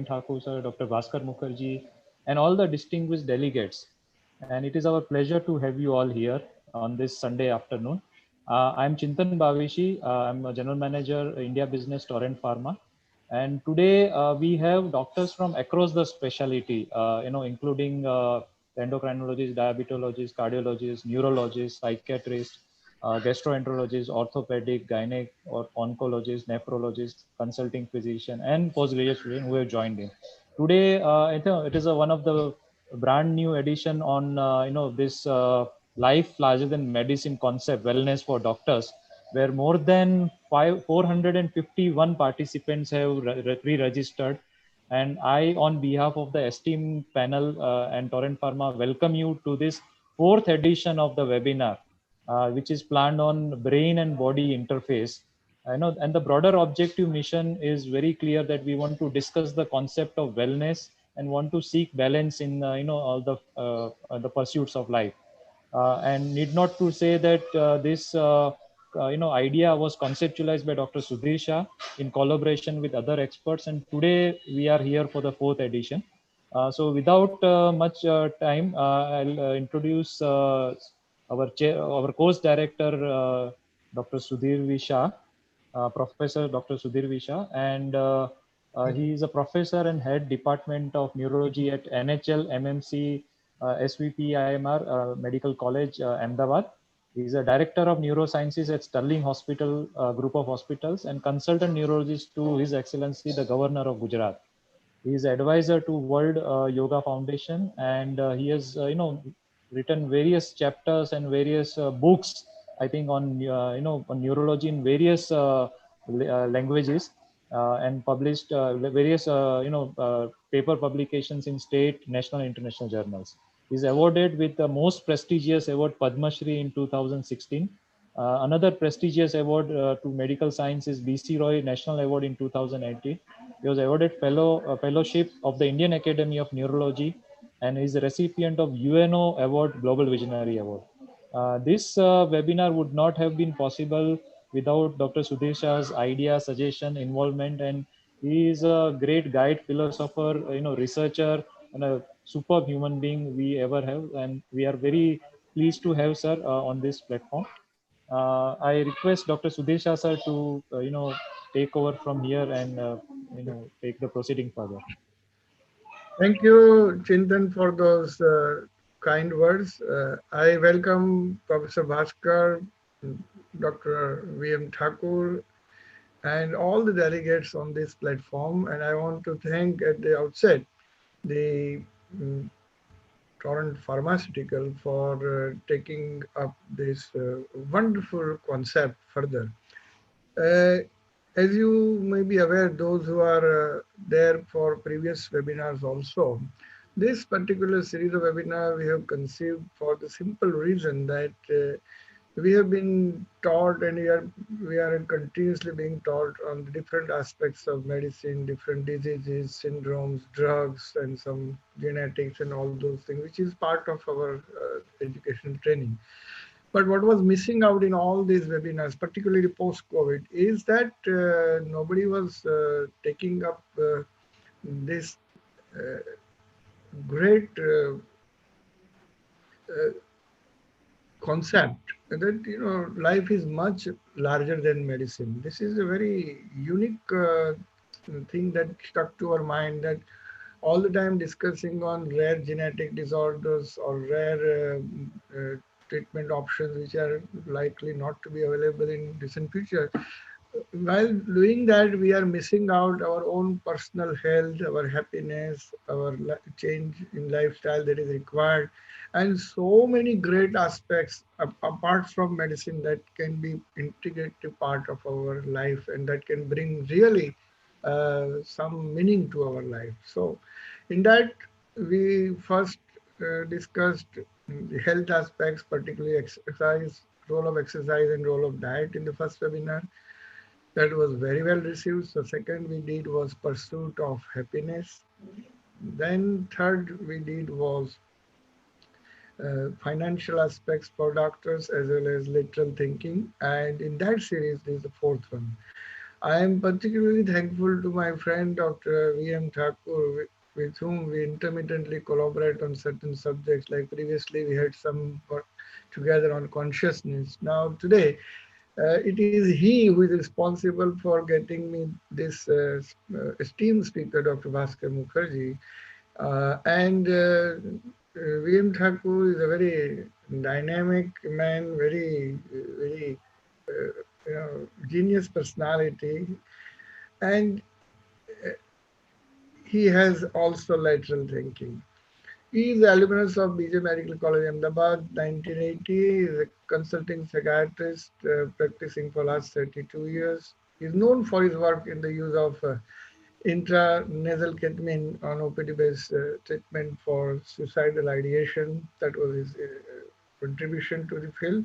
Thakur sir, Dr. Bhaskar Mukherjee, and all the distinguished delegates. And it is our pleasure to have you all here on this Sunday afternoon. I'm Chintan Bavishi. I'm a General Manager, India Business Torrent Pharma. And today we have doctors from across the specialty, including endocrinologists, diabetologists, cardiologists, neurologists, psychiatrists, gastroenterologists, orthopedic, gynec, or oncologist, nephrologist, consulting physician, and postgraduate student who have joined in. Today, I think it is one of the brand new edition on this life larger than medicine concept, wellness for doctors, where more than 451 participants have pre-registered. And I, on behalf of the esteemed panel and Torrent Pharma, welcome you to this fourth edition of the webinar, which is planned on brain and body interface. I know, and the broader objective mission is very clear that we want to discuss the concept of wellness and want to seek balance in all the pursuits of life. And need not to say that this idea was conceptualized by Dr. Sudhir Shah in collaboration with other experts, and today we are here for the fourth edition. So without much time, I'll introduce our course director, Dr. Sudhir V. Shah, Professor Dr. Sudhir V. Shah, and he is a professor and head Department of Neurology at NHL MMC SVPIMR Medical College, Ahmedabad. He is a director of neurosciences at Sterling Hospital Group of Hospitals and consultant neurologist to His Excellency the Governor of Gujarat. He is advisor to World Yoga Foundation, and he has written various chapters and various books. I think on neurology in various languages, and published various paper publications in state, national, and international journals. He is awarded with the most prestigious award Padma Shri in 2016. Another prestigious award to medical science is BC Roy National Award in 2018. He was awarded fellowship of the Indian Academy of Neurology and is a recipient of UNO Award Global Visionary Award. This webinar would not have been possible without Dr. Sudhir Shah's idea, suggestion, involvement, and he is a great guide, philosopher, researcher, and a superb human being we ever have. And we are very pleased to have sir on this platform. I request Dr. Sudhir Shah sir to take over from here and take the proceeding further. Thank you, Chintan, for those kind words. I welcome Professor Bhaskar, Dr. V.M. Thakur, and all the delegates on this platform. And I want to thank at the outset the Torrent Pharmaceutical for taking up this wonderful concept further. As you may be aware, those who are there for previous webinars also, this particular series of webinars we have conceived for the simple reason that we have been taught and we are continuously being taught on the different aspects of medicine, different diseases, syndromes, drugs, and some genetics and all those things, which is part of our education training. But what was missing out in all these webinars, particularly post-COVID, is that nobody was taking up this great concept that life is much larger than medicine. This is a very unique thing that stuck to our mind, that all the time discussing on rare genetic disorders or rare treatment options which are likely not to be available in distant future. While doing that, we are missing out our own personal health, our happiness, our change in lifestyle that is required, and so many great aspects apart from medicine that can be integrated part of our life and that can bring really some meaning to our life. So in that, we first discussed the health aspects, particularly exercise, role of exercise and role of diet in the first webinar. That was very well received. So second we did was pursuit of happiness. Then third we did was financial aspects for doctors as well as lateral thinking. And in that series, there's the fourth one. I am particularly thankful to my friend Dr. V.M. Thakur, with whom we intermittently collaborate on certain subjects. Like previously, we had some work together on consciousness. Now, today, it is he who is responsible for getting me this esteemed speaker, Dr. Bhaskar Mukherjee. And V.M. Thakur is a very dynamic man, very genius personality, and he has also lateral thinking. He is alumnus of BJ Medical College, Ahmedabad, 1980. He is a consulting psychiatrist practicing for last 32 years. He is known for his work in the use of intranasal ketamine on OPD-based treatment for suicidal ideation. That was his contribution to the field.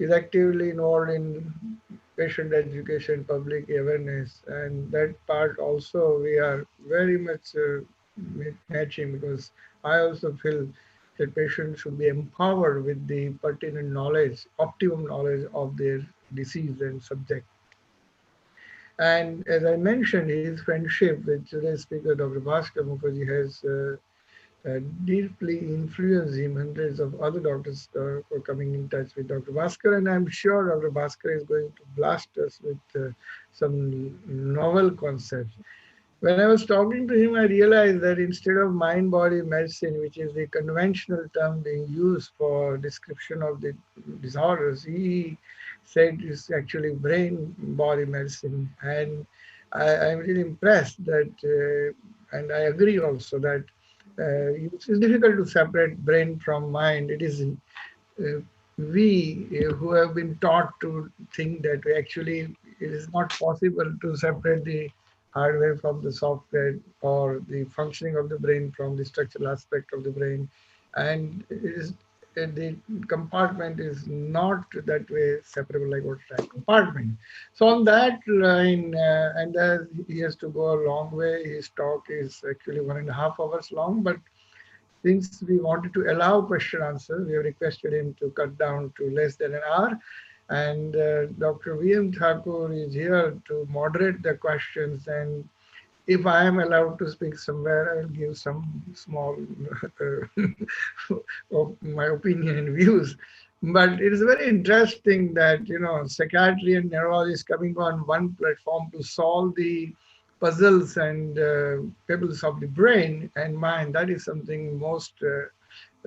Is actively involved in patient education, public awareness, and that part also we are very much matching, because I also feel that patients should be empowered with the pertinent knowledge, optimum knowledge of their disease and subject. And as I mentioned, his friendship with today's speaker, Dr. Bhaskar Mukherjee, has deeply influenced him. Hundreds of other doctors were coming in touch with Dr. Bhaskar, and I'm sure Dr. Bhaskar is going to blast us with some novel concepts. When I was talking to him, I realized that instead of mind-body medicine, which is the conventional term being used for description of the disorders, he said it's actually brain-body medicine. And I'm really impressed that, and I agree also that it's difficult to separate brain from mind. It is we who have been taught to think that we actually it is not possible to separate the hardware from the software, or the functioning of the brain from the structural aspect of the brain. And it is the compartment is not that way separable like what compartment. So on that line, and he has to go a long way. His talk is actually 1.5 hours long, but since we wanted to allow question answer, we have requested him to cut down to less than an hour. And Dr. V.M. Thakur is here to moderate the questions. And if I am allowed to speak somewhere, I will give some small of my opinion and views. But it is very interesting that, psychiatry and neurology is coming on one platform to solve the puzzles and pebbles of the brain and mind. That is something most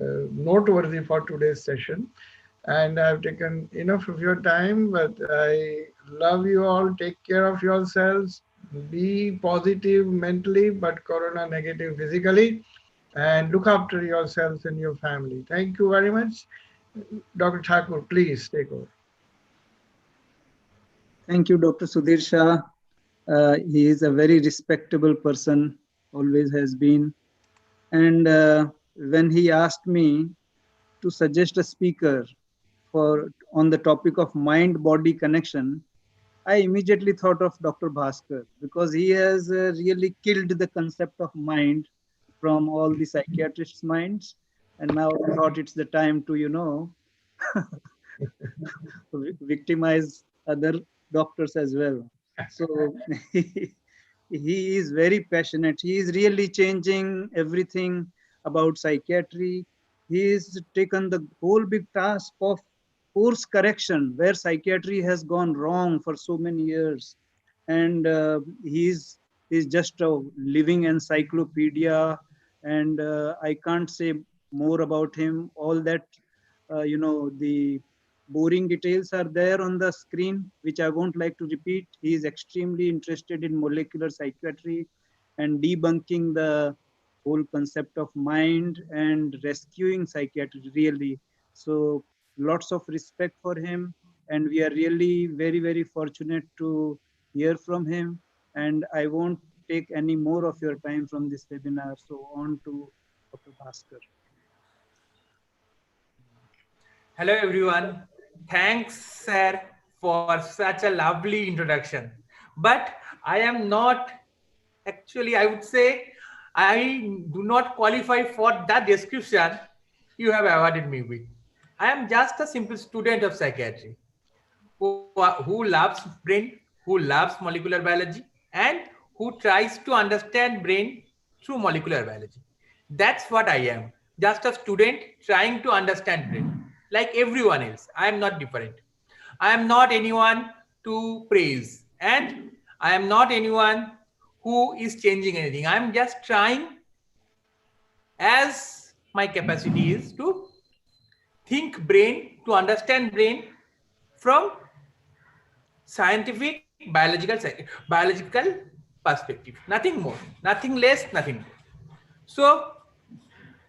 noteworthy for today's session. And I've taken enough of your time, but I love you all. Take care of yourselves. Be positive mentally, but corona negative physically. And look after yourselves and your family. Thank you very much. Dr. Thakur, please take over. Thank you, Dr. Sudhir Shah. He is a very respectable person, always has been. And when he asked me to suggest a speaker on the topic of mind-body connection, I immediately thought of Dr. Bhaskar, because he has really killed the concept of mind from all the psychiatrists' minds. And now I thought it's the time to, victimize other doctors as well. So he is very passionate. He is really changing everything about psychiatry. He has taken the whole big task of course correction, where psychiatry has gone wrong for so many years. And he's just a living encyclopedia. And I can't say more about him. All that, the boring details are there on the screen, which I won't like to repeat. He is extremely interested in molecular psychiatry and debunking the whole concept of mind and rescuing psychiatry, really. So lots of respect for him. And we are really very, very fortunate to hear from him. And I won't take any more of your time from this webinar. So on to Dr. Bhaskar. Hello, everyone. Thanks, sir, for such a lovely introduction. But I am not, actually, I would say, I do not qualify for that description you have awarded me with. I am just a simple student of psychiatry who loves brain who loves molecular biology and who tries to understand brain through molecular biology. That's what I am. Just a student trying to understand brain. Like everyone else, I am not different. I am not anyone to praise, and I am not anyone who is changing anything. I am just trying, as my capacity is, to think brain, to understand brain from scientific biological perspective. Nothing more, nothing less, nothing more. So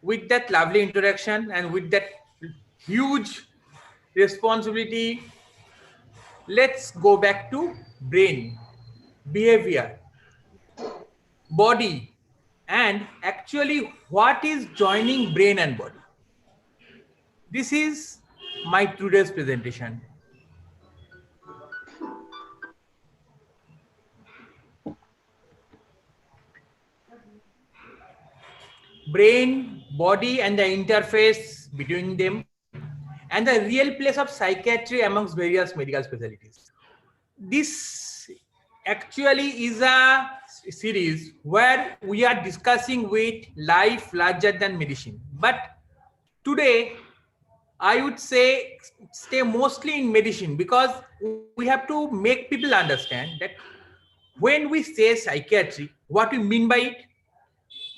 with that lovely introduction and with that huge responsibility, let's go back to brain, behavior, body, and actually what is joining brain and body. This is my today's presentation. Brain, body, and the interface between them, and the real place of psychiatry amongst various medical specialties. This actually is a series where we are discussing with life larger than medicine. But today, I would say stay mostly in medicine, because we have to make people understand that when we say psychiatry, what we mean by it,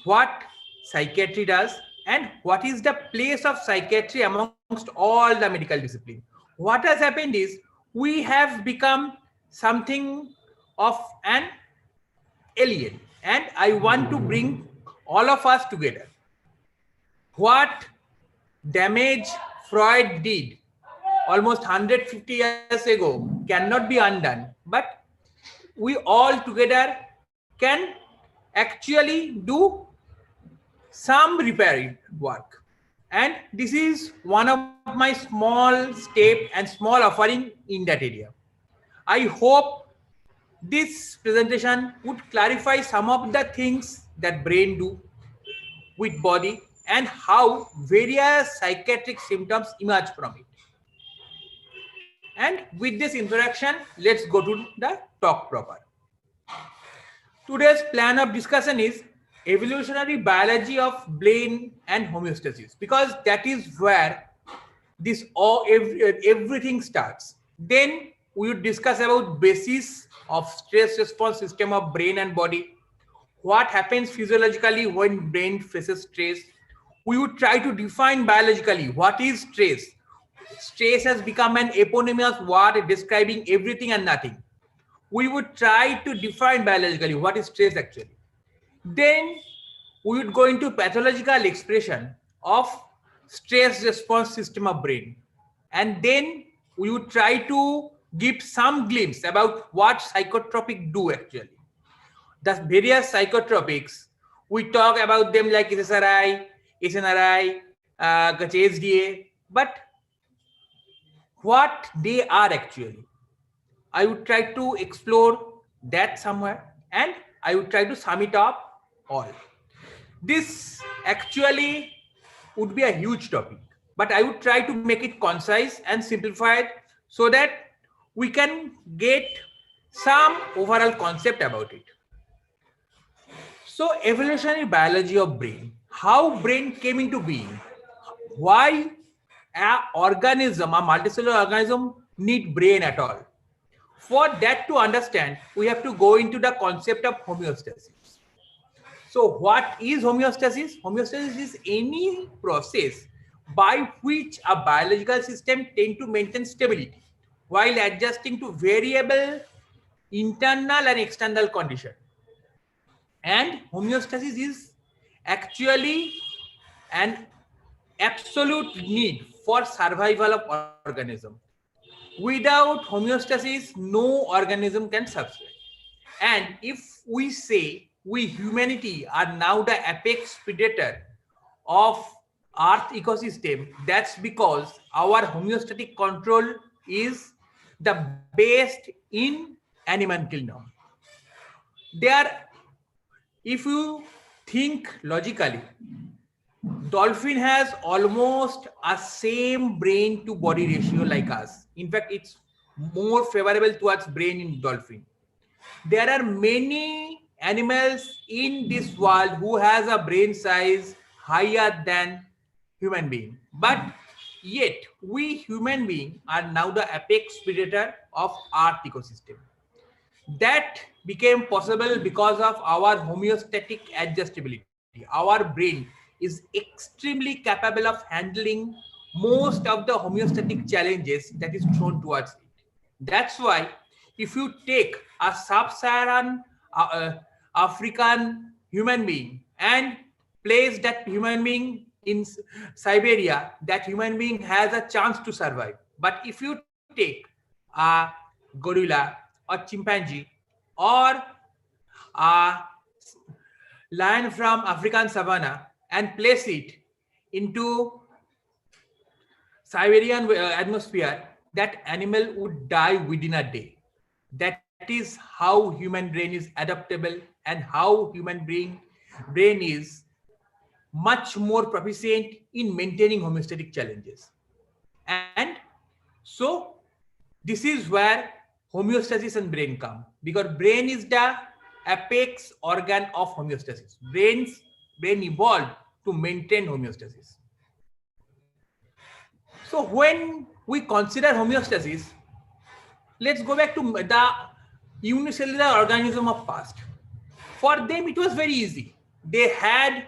what psychiatry does, and what is the place of psychiatry amongst all the medical disciplines. What has happened is we have become something of an alien, and I want to bring all of us together. What damage Freud did almost 150 years ago cannot be undone, but we all together can actually do some repairing work. And this is one of my small step and small offering in that area. I hope this presentation would clarify some of the things that brain do with body and how various psychiatric symptoms emerge from it. And with this introduction, let's go to the talk proper. Today's plan of discussion is evolutionary biology of brain and homeostasis, because that is where this everything starts. Then we would discuss about basis of stress response system of brain and body, what happens physiologically when brain faces stress. We would try to define biologically what is stress. Stress has become an eponymous word describing everything and nothing. We would try to define biologically what is stress actually. Then we would go into pathological expression of stress response system of brain. And then we would try to give some glimpse about what psychotropic do actually. The various psychotropics, we talk about them like SSRI, SNRI, HDA, but what they are actually. I would try to explore that somewhere, and I would try to sum it up all. This actually would be a huge topic, but I would try to make it concise and simplified so that we can get some overall concept about it. So evolutionary biology of brain, how brain came into being, why an organism, a multicellular organism need brain at all. For that to understand, we have to go into the concept of homeostasis. So what is homeostasis? Homeostasis is any process by which a biological system tends to maintain stability while adjusting to variable internal and external condition. And homeostasis is actually an absolute need for survival of organism. Without homeostasis, no organism can survive. And if we say we humanity are now the apex predator of Earth ecosystem, that's because our homeostatic control is the best in animal kingdom. If you think logically, dolphin has almost a same brain to body ratio like us. In fact, it's more favorable towards brain in dolphin. There are many animals in this world who has a brain size higher than human being, but yet we human being are now the apex predator of Earth ecosystem. That became possible because of our homeostatic adjustability. Our brain is extremely capable of handling most of the homeostatic challenges that is thrown towards it. That's why if you take a sub-Saharan African human being and place that human being in Siberia, that human being has a chance to survive. But if you take a gorilla or chimpanzee or a lion from African savanna and place it into Siberian atmosphere, that animal would die within a day. That is how human brain is adaptable and how human brain is much more proficient in maintaining homeostatic challenges. And so this is where homeostasis and brain come, because brain is the apex organ of homeostasis. Brain evolved to maintain homeostasis. So when we consider homeostasis, let's go back to the unicellular organism of past. For them, it was very easy. They had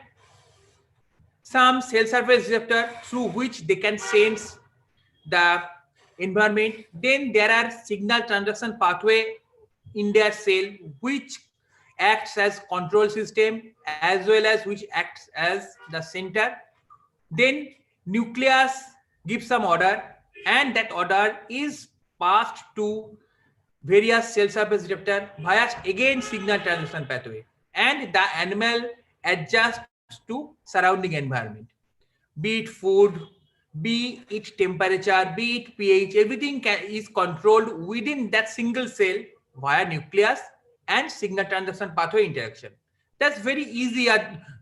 some cell surface receptor through which they can sense the environment. Then there are signal transduction pathway in their cell which acts as control system as well as which acts as the center. Then nucleus gives some order, and that order is passed to various cell surface receptor via again signal transduction pathway, and the animal adjusts to surrounding environment, be it food, be it temperature, be it pH, everything is controlled within that single cell via nucleus and signal transduction pathway interaction. That's very easy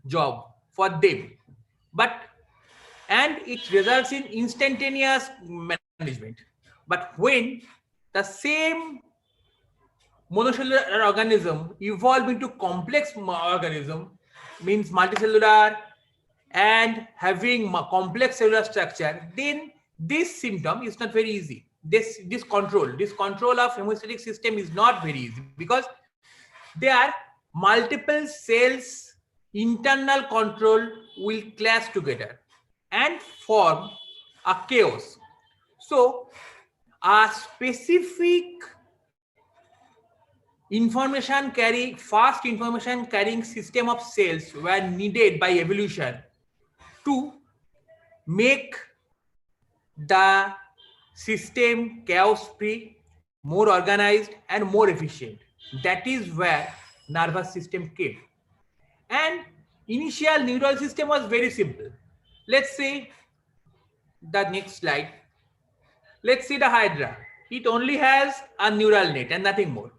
job for them, and it results in instantaneous management. But when the same monocellular organism evolve into complex organism, means multicellular and having complex cellular structure, then this symptom is not very easy. This control of homeostatic system is not very easy, because there are multiple cells internal control will clash together and form a chaos. So a specific fast information carrying system of cells were needed by evolution to make the system chaos free, more organized and more efficient. That is where nervous system came. And initial neural system was very simple. Let's say the next slide. Let's see the Hydra. It only has a neural net and nothing more.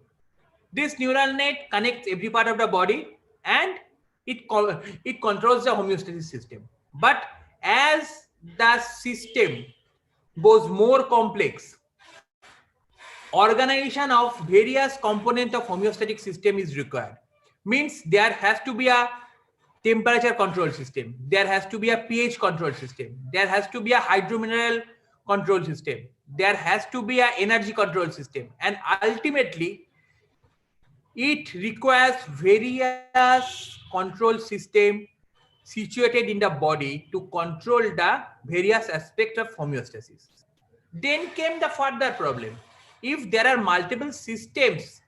This neural net connects every part of the body and it controls the homeostasis system. But as the system goes more complex, organization of various components of homeostatic system is required. Means there has to be a temperature control system, there has to be a pH control system, there has to be a hydromineral control system, there has to be an energy control system, and ultimately it requires various control system situated in the body to control the various aspects of homeostasis. Then came the further problem. If there are multiple systems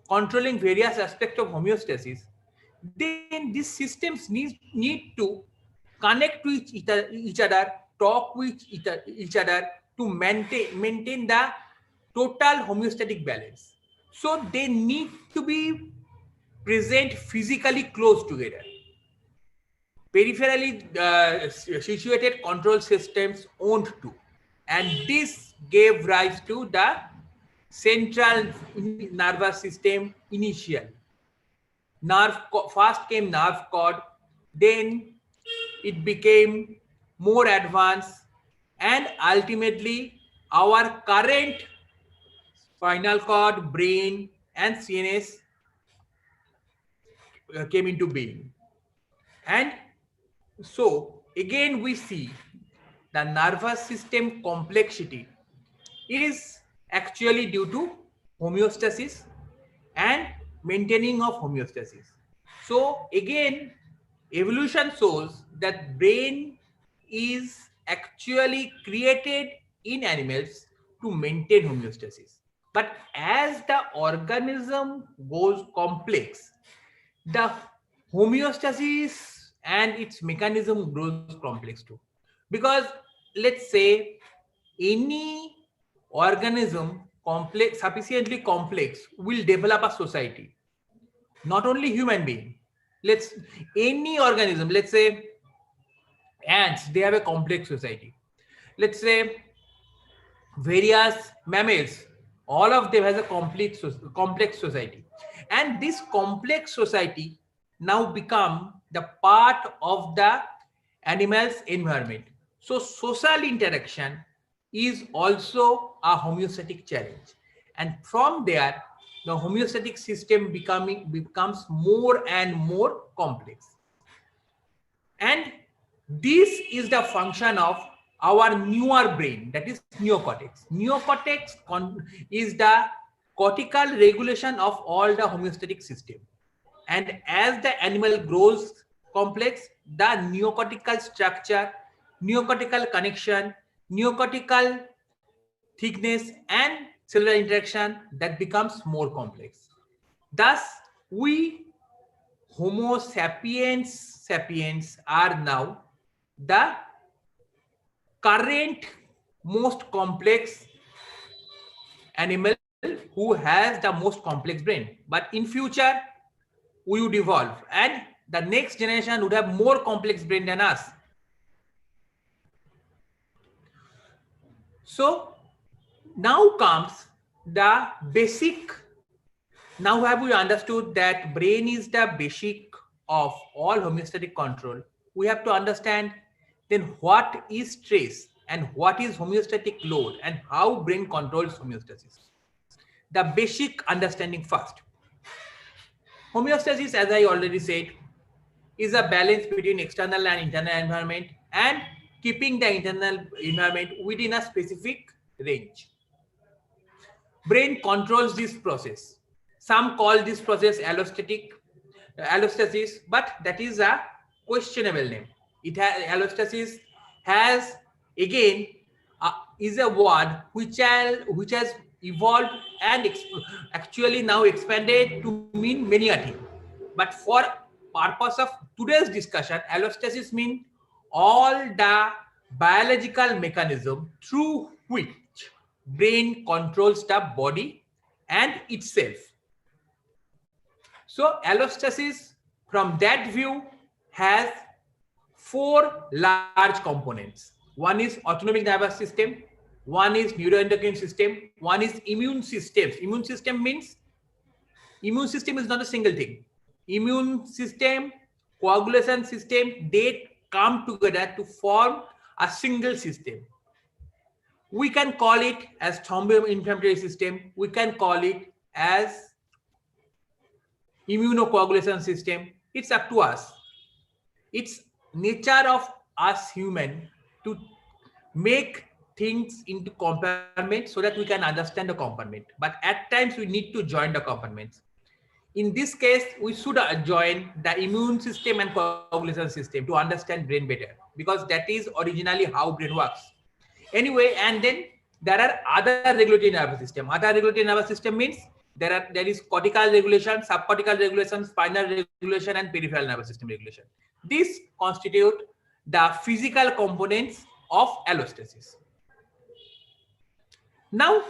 controlling various aspects of homeostasis, then these systems need to connect to each other, talk with each other to maintain the total homeostatic balance. So they need to be present physically close together. Peripherally situated control systems owned to, and this gave rise to the central nervous system initial. First came nerve cord, then it became more advanced, and ultimately our current spinal cord, brain, and CNS came into being. And so again we see the nervous system complexity is actually due to homeostasis and maintaining of homeostasis. So again, evolution shows that brain is actually created in animals to maintain homeostasis. But as the organism goes complex, the homeostasis and its mechanism grows complex too. Because let's say any organism complex, sufficiently complex, will develop a society. Not only human being. Any organism, let's say ants, they have a complex society. Let's say various mammals, all of them has a complex society. And this complex society now become the part of the animal's environment. So social interaction is also a homeostatic challenge. And from there, the homeostatic system becomes more and more complex. And this is the function of our newer brain, that is neocortex. Neocortex is the cortical regulation of all the homeostatic system. And as the animal grows complex, the neocortical structure, neocortical connection, neocortical thickness, and cellular interaction that becomes more complex. Thus, we Homo sapiens are now the current most complex animal who has the most complex brain. But in future, we would evolve and the next generation would have more complex brain than us. So now comes the basic. Now have we understood that brain is the basic of all homeostatic control? We have to understand then what is stress and what is homeostatic load and how brain controls homeostasis. The basic understanding first. Homeostasis, as I already said, is a balance between external and internal environment and keeping the internal environment within a specific range. Brain controls this process. Some call this process allostasis, but that is a questionable name. Allostasis has again is a word which has evolved and actually now expanded to mean many a things. But for purpose of today's discussion, allostasis means all the biological mechanism through which brain controls the body and itself. So allostasis from that view has four large components. One is autonomic nervous system, one is neuroendocrine system, one is immune systems. Immune system means immune system is not a single thing. Immune system, coagulation system, they come together to form a single system. We can call it as thromboinflammatory system. We can call it as immunocoagulation system. It's up to us. It's nature of us human to make things into compartments so that we can understand the compartment. But at times we need to join the compartments. In this case, we should join the immune system and coagulation system to understand brain better, because that is originally how brain works. Anyway, and then there are other regulatory nervous system. Other regulatory nervous system means there is cortical regulation, subcortical regulation, spinal regulation, and peripheral nervous system regulation. These constitute the physical components of allostasis. Now,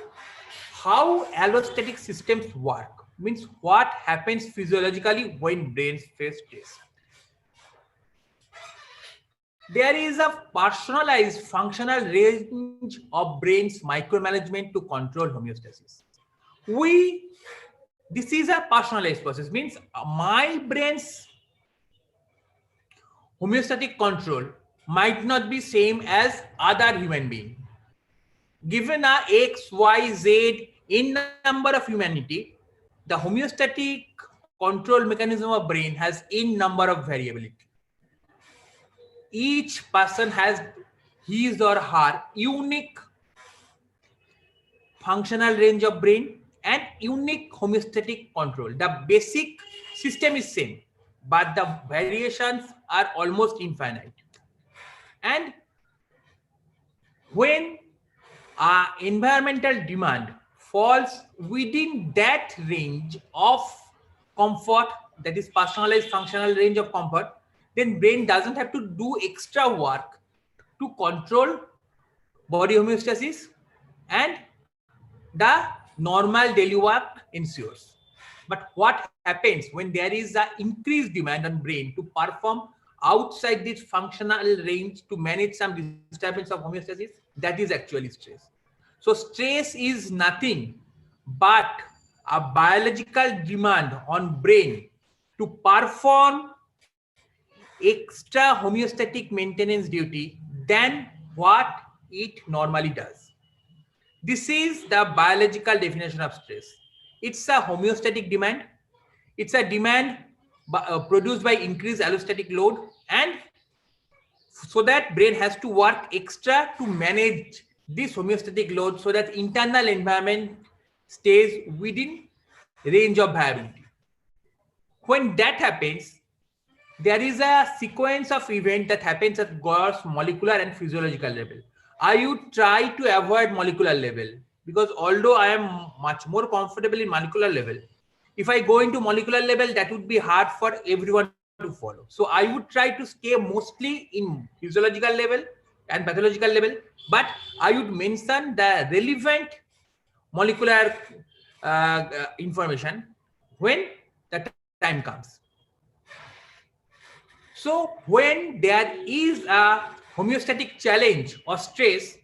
how allostatic systems work means what happens physiologically when brains face stress. There is a personalized functional range of brain's micromanagement to control homeostasis. This is a personalized process, means my brain's homeostatic control might not be same as other human being. Given a X, Y, Z in number of humanity, the homeostatic control mechanism of brain has in number of variability. Each person has his or her unique functional range of brain and unique homeostatic control. The basic system is same, but the variations are almost infinite. And when environmental demand falls within that range of comfort, that is personalized functional range of comfort, then brain doesn't have to do extra work to control body homeostasis, and the normal daily work ensues. But what happens when there is an increased demand on brain to perform outside this functional range to manage some disturbance of homeostasis? That is actually stress. So stress is nothing but a biological demand on brain to perform extra homeostatic maintenance duty than what it normally does. This is the biological definition of stress. It's a homeostatic demand. It's a demand produced by increased allostatic load, and so that brain has to work extra to manage this homeostatic load so that internal environment stays within range of viability. When that happens, there is a sequence of events that happens at gross molecular and physiological level. I would try to avoid molecular level because although I am much more comfortable in molecular level, if I go into molecular level, that would be hard for everyone to follow. So I would try to stay mostly in physiological level and pathological level, but I would mention the relevant molecular information when the time comes. So when there is a homeostatic challenge or stress,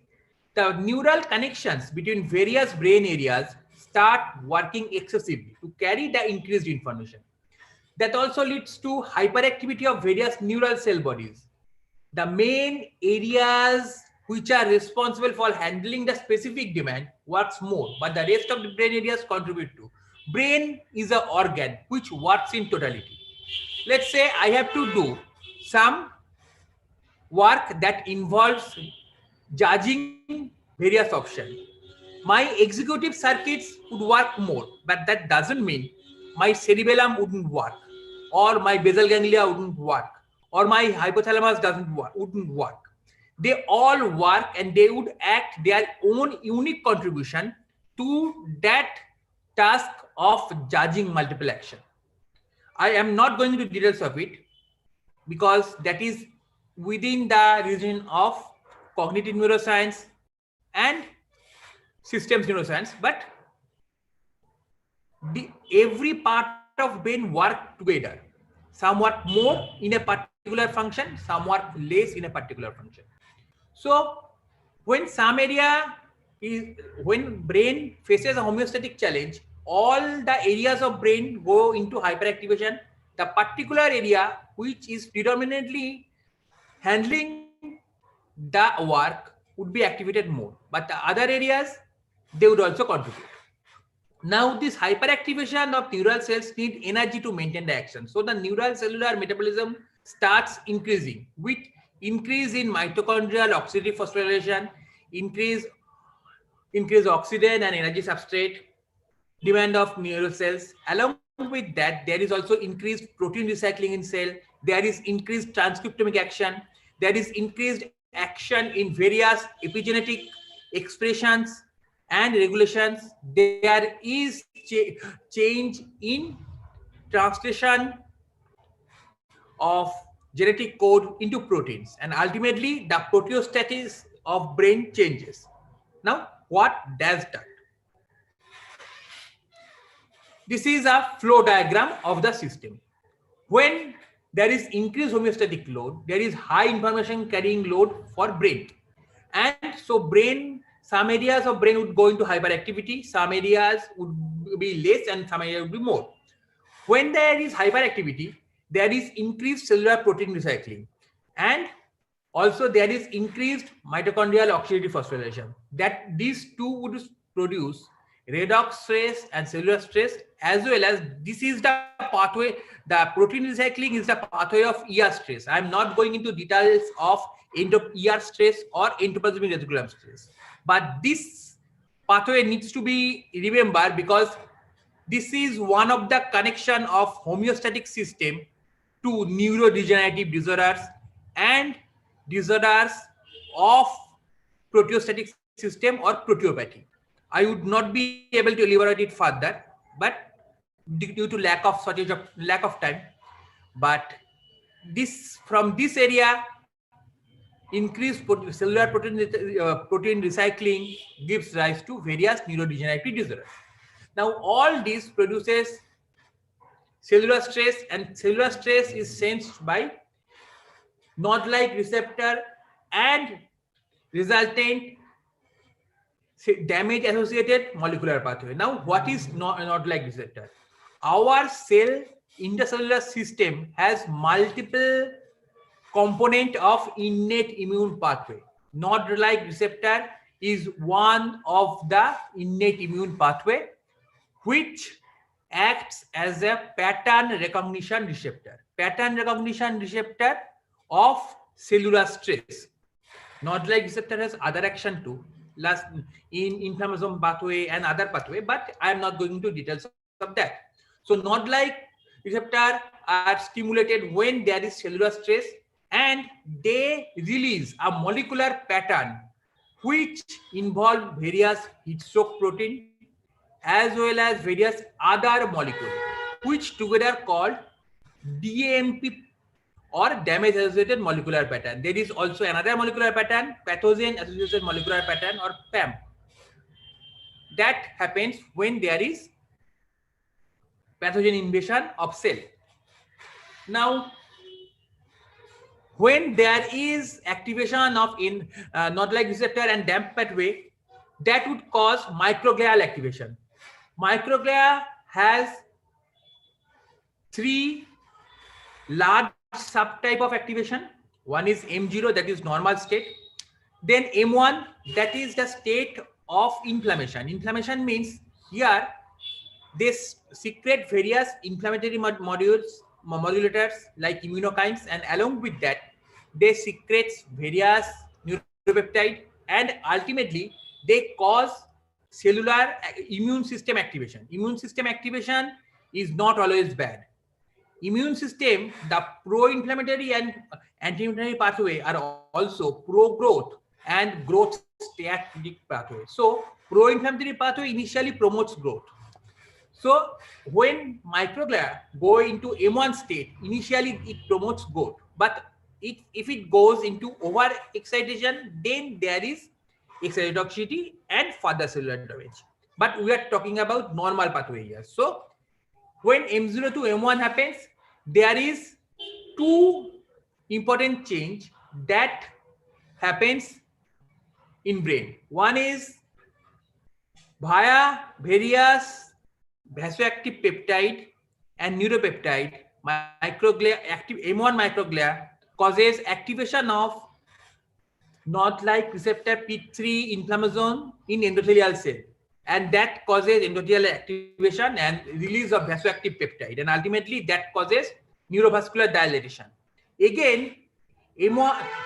the neural connections between various brain areas start working excessively to carry the increased information. That also leads to hyperactivity of various neural cell bodies. The main areas which are responsible for handling the specific demand works more, but the rest of the brain areas contribute to. Brain is an organ which works in totality. Let's say I have to do some work that involves judging various options. My executive circuits would work more, but that doesn't mean my cerebellum wouldn't work, or my basal ganglia wouldn't work, or my hypothalamus wouldn't work. They all work and they would act their own unique contribution to that task of judging multiple action. I am not going into details of it because that is within the region of cognitive neuroscience and systems neuroscience, but every part of brain work together. Some work more in a particular function, some work less in a particular function. So when some area is, when brain faces a homeostatic challenge, all the areas of brain go into hyperactivation. The particular area which is predominantly handling the work would be activated more, but the other areas, they would also contribute. Now this hyperactivation of neural cells need energy to maintain the action. So the neural cellular metabolism starts increasing with increase in mitochondrial oxidative phosphorylation, increase oxygen and energy substrate demand of neural cells. Along with that, there is also increased protein recycling in cell. There is increased transcriptomic action. There is increased action in various epigenetic expressions and regulations. There is change in translation of genetic code into proteins, and ultimately the proteostasis of brain changes. Now, what does that? This is a flow diagram of the system. When there is increased homeostatic load, there is high information carrying load for brain. And so brain, some areas of brain would go into hyperactivity, some areas would be less and some areas would be more. When there is hyperactivity, there is increased cellular protein recycling. And also there is increased mitochondrial oxidative phosphorylation. That these two would produce redox stress and cellular stress, as well as this is the pathway, the protein recycling is the pathway of ER stress. I'm not going into details of ER stress or endoplasmic reticulum stress, but this pathway needs to be remembered because this is one of the connection of homeostatic system to neurodegenerative disorders and disorders of proteostatic system or proteopathy. I would not be able to elaborate it further, but due to lack of time. But this from this area, increased cellular protein recycling gives rise to various neurodegenerative disorders. Now, all this produces cellular stress, and cellular stress is sensed by NOD-like receptor and resultant damage associated molecular pathway. Now, what is NOD-like receptor? Our cell intercellular system has multiple component of innate immune pathway. NOD-like receptor is one of the innate immune pathway which acts as a pattern recognition receptor. Pattern recognition receptor of cellular stress. NOD-like receptor has other action too, in inflammation pathway and other pathway, but I am not going into details of that. So NOD-like receptor are stimulated when there is cellular stress, and they release a molecular pattern which involve various heat shock protein as well as various other molecules, which together called DAMP or damage associated molecular pattern. There is also another molecular pattern, pathogen associated molecular pattern, or PAM. That happens when there is pathogen invasion of cell. Now, when there is activation of NOD-like receptor and DAMP pathway, that would cause microglial activation. Microglia has three large subtype of activation. One is M0, that is normal state. Then M1, that is the state of inflammation. Inflammation means here they secrete various inflammatory modulators like immunokines, and along with that they secrete various neuropeptide, and ultimately they cause cellular immune system activation. Immune system activation is not always bad. Immune system, the pro-inflammatory and anti-inflammatory pathway are also pro-growth and growth static pathway. So pro-inflammatory pathway initially promotes growth. So when microglia go into M1 state, initially it promotes growth, but if it goes into over-excitation, then there is excitotoxicity and further cellular damage. But we are talking about normal pathway here. So when M0 to M1 happens, there is two important change that happens in brain. One is via various vasoactive peptide and neuropeptide, microglia, active M1 microglia causes activation of NOD-like receptor P3 inflammasome in endothelial cell, and that causes endothelial activation and release of vasoactive peptide, and ultimately that causes neurovascular dilatation. Again,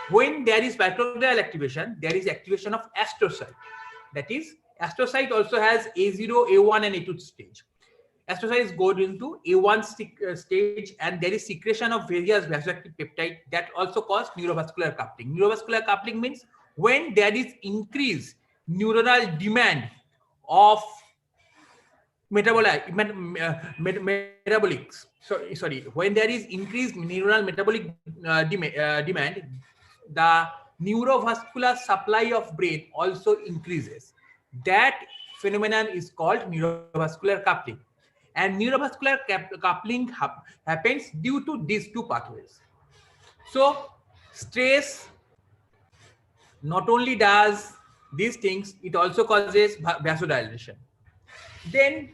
when there is microglial activation, there is activation of astrocyte. That is, astrocyte also has A0, A1 and A2 stage. Astrocytes go into A1 stage, and there is secretion of various vasoactive peptide that also cause neurovascular coupling. Neurovascular coupling means when there is increased neuronal demand of metabolics. When there is increased neuronal metabolic demand, the neurovascular supply of brain also increases. That phenomenon is called neurovascular coupling. And neurovascular coupling happens due to these two pathways. So stress not only does these things, it also causes vasodilation. Then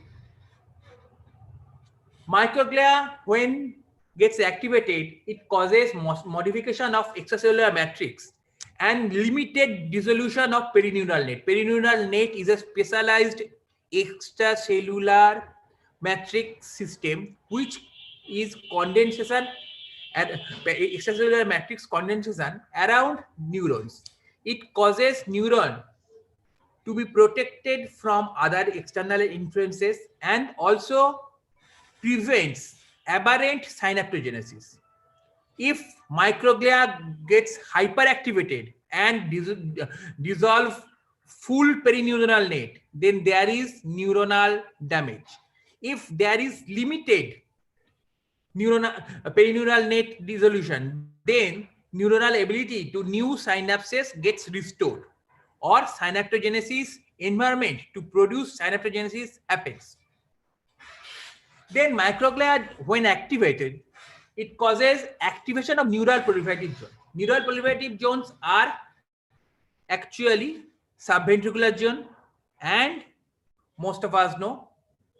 microglia, when gets activated, it causes modification of extracellular matrix and limited dissolution of perineural net. Perineural net is a specialized extracellular matrix system, which is condensation and extracellular matrix condensation around neurons. It causes neuron to be protected from other external influences and also prevents aberrant synaptogenesis. If microglia gets hyperactivated and dissolve full perineuronal net, then there is neuronal damage. If there is limited perineural net dissolution, then neuronal ability to new synapses gets restored, or synaptogenesis environment to produce synaptogenesis happens. Then microglia, when activated, it causes activation of neural proliferative zone. Neural proliferative zones are actually subventricular zone and most of us know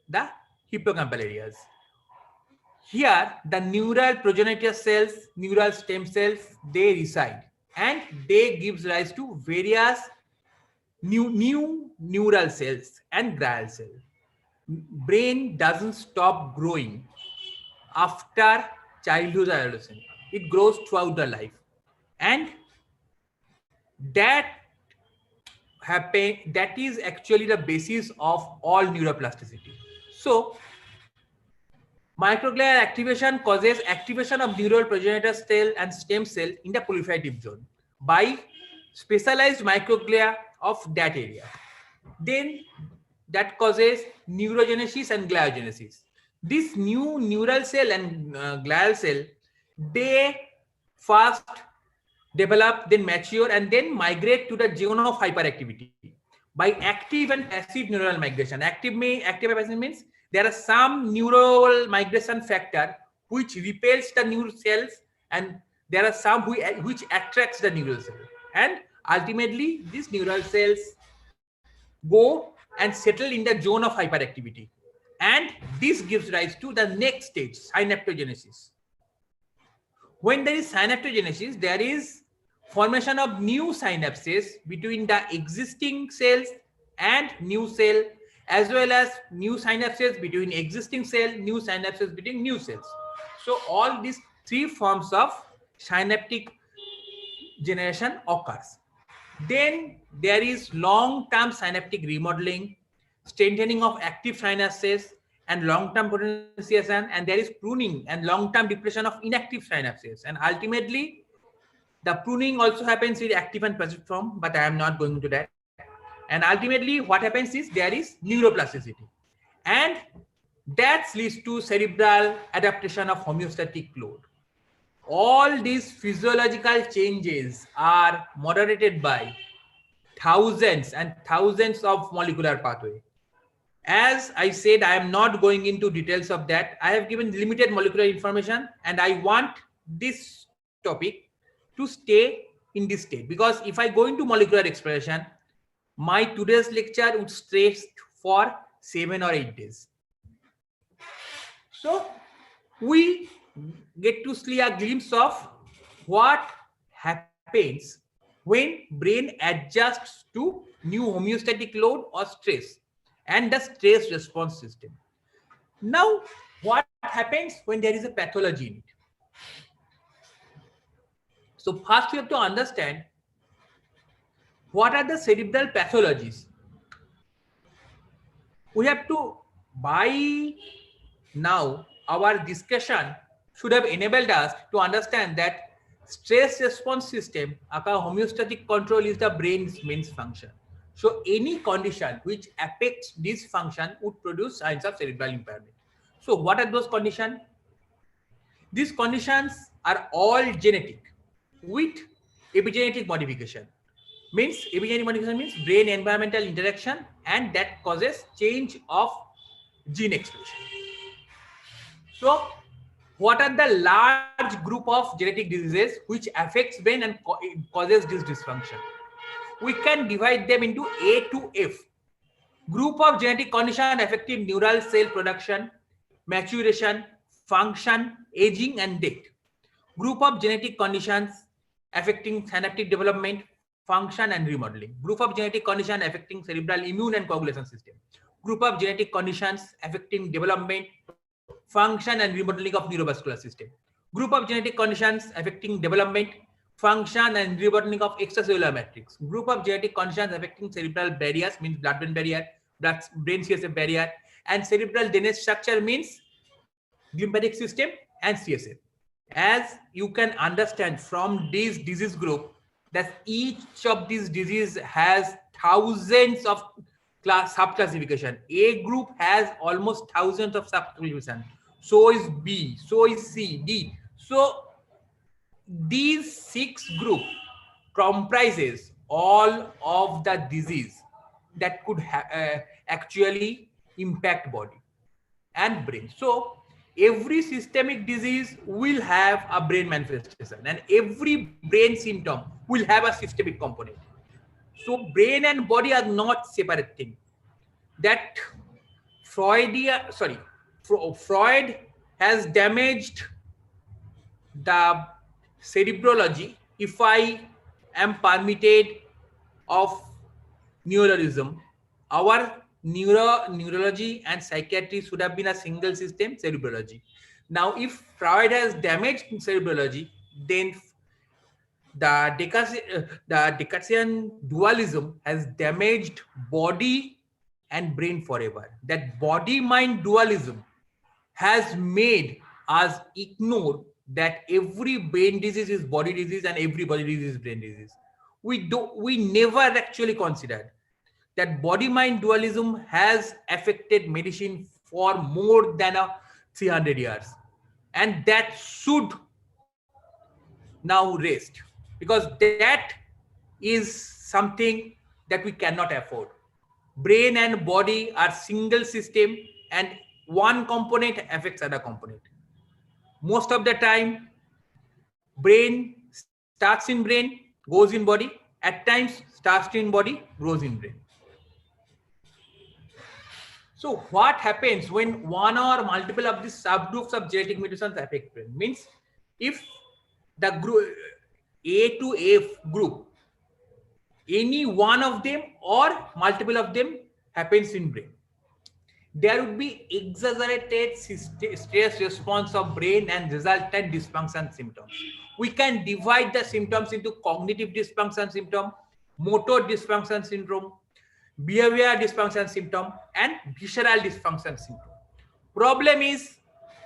the hippocampal areas. Here the neural progenitor cells, neural stem cells, they reside and they gives rise to various new neural cells and glial cells. Brain doesn't stop growing after childhood or adolescence. It grows throughout the life, and that is actually the basis of all neuroplasticity. So microglial activation causes activation of neural progenitor cell and stem cell in the proliferative zone by specialized microglia of that area. Then that causes neurogenesis and gliogenesis. This new neural cell and glial cell, they first develop, then mature, and then migrate to the zone of hyperactivity by active and passive neural migration. Active and passive means there are some neural migration factor which repels the neural cells, and there are some which attracts the neural cell, and ultimately these neural cells go and settle in the zone of hyperactivity, and this gives rise to the next stage, synaptogenesis. When there is synaptogenesis, there is formation of new synapses between the existing cells and new cell, as well as new synapses between existing cell, new synapses between new cells. So all these three forms of synaptic generation occurs. Then there is long-term synaptic remodeling, strengthening of active synapses and long-term potentiation, and there is pruning and long-term depletion of inactive synapses. And ultimately, the pruning also happens in active and passive form, but I am not going into that. And ultimately, what happens is there is neuroplasticity, and that leads to cerebral adaptation of homeostatic load. All these physiological changes are moderated by thousands and thousands of molecular pathways. As I said, I am not going into details of that. I have given limited molecular information, and I want this topic to stay in this state, because if I go into molecular exploration, my today's lecture would stretch for 7 or 8 days. So we get to see a glimpse of what happens when brain adjusts to new homeostatic load or stress and the stress response system. Now, what happens when there is a pathology in it? So first we have to understand what are the cerebral pathologies. We have to, by now, our discussion should have enabled us to understand that stress response system, homeostatic control, is the brain's main function. So any condition which affects this function would produce signs of cerebral impairment. So what are those conditions? These conditions are all genetic with epigenetic modification. Means epigenetic modification means brain environmental interaction, and that causes change of gene expression. So what are the large group of genetic diseases which affects brain and causes this dysfunction? We can divide them into A to F. Group of genetic conditions affecting neural cell production, maturation, function, aging, and death. Group of genetic conditions affecting synaptic development, function, and remodeling. Group of genetic conditions affecting cerebral immune and coagulation system. group of genetic conditions affecting development, function and remodeling of neurovascular system. Group of genetic conditions affecting development, function and remodeling of extracellular matrix. Group of genetic conditions affecting cerebral barriers means blood-brain barrier, brain CSF barrier, and cerebral drainage structure means lymphatic system and CSF. As you can understand from this disease group, that each of these diseases has thousands of subclassification. A group has almost thousands of subclassification. So is B, so is C, D. So these 6 group comprises all of the disease that could actually impact body and brain. So every systemic disease will have a brain manifestation, and every brain symptom will have a systemic component. So brain and body are not separate things. That Freud has damaged the cerebrology, if I am permitted of neurologism. Our neurology and psychiatry should have been a single system, cerebrology. Now, if Freud has damaged cerebrology, then the Descartesian dualism has damaged body and brain forever. That body-mind dualism has made us ignore that every brain disease is body disease and every body disease is brain disease. We never actually considered that body-mind dualism has affected medicine for more than 300 years, and that should now rest, because that is something that we cannot afford. Brain and body are single system, and one component affects other component. Most of the time, brain starts in brain, goes in body. At times, starts in body, grows in brain. So what happens when one or multiple of these subgroups of genetic mutations affect brain? Means if the group A to F group, any one of them or multiple of them happens in brain, there would be exaggerated stress response of brain and resultant dysfunction symptoms. We can divide the symptoms into cognitive dysfunction symptom, motor dysfunction syndrome, behavioral dysfunction symptom, and visceral dysfunction symptom. Problem is,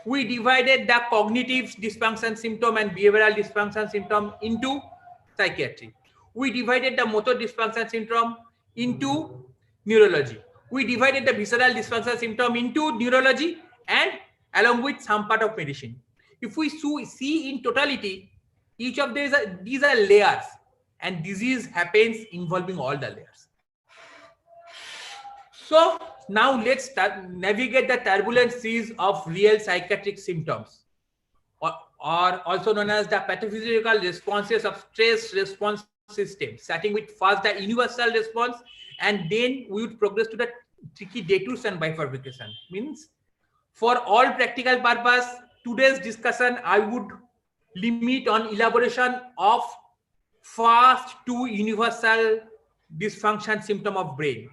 we divided the cognitive dysfunction symptom and behavioral dysfunction symptom into psychiatry. We divided the motor dysfunction syndrome into neurology. We divided the visceral dysfunction symptom into neurology and along with some part of medicine. If we see in totality, each of these are layers, and disease happens involving all the layers. So now let's navigate the turbulent seas of real psychiatric symptoms, or also known as the pathophysiological responses of stress response system, starting with first the universal response, and then we would progress to the tricky detours and bifurcation. Means for all practical purpose, today's discussion I would limit on elaboration of first 2 universal dysfunction symptom of brain: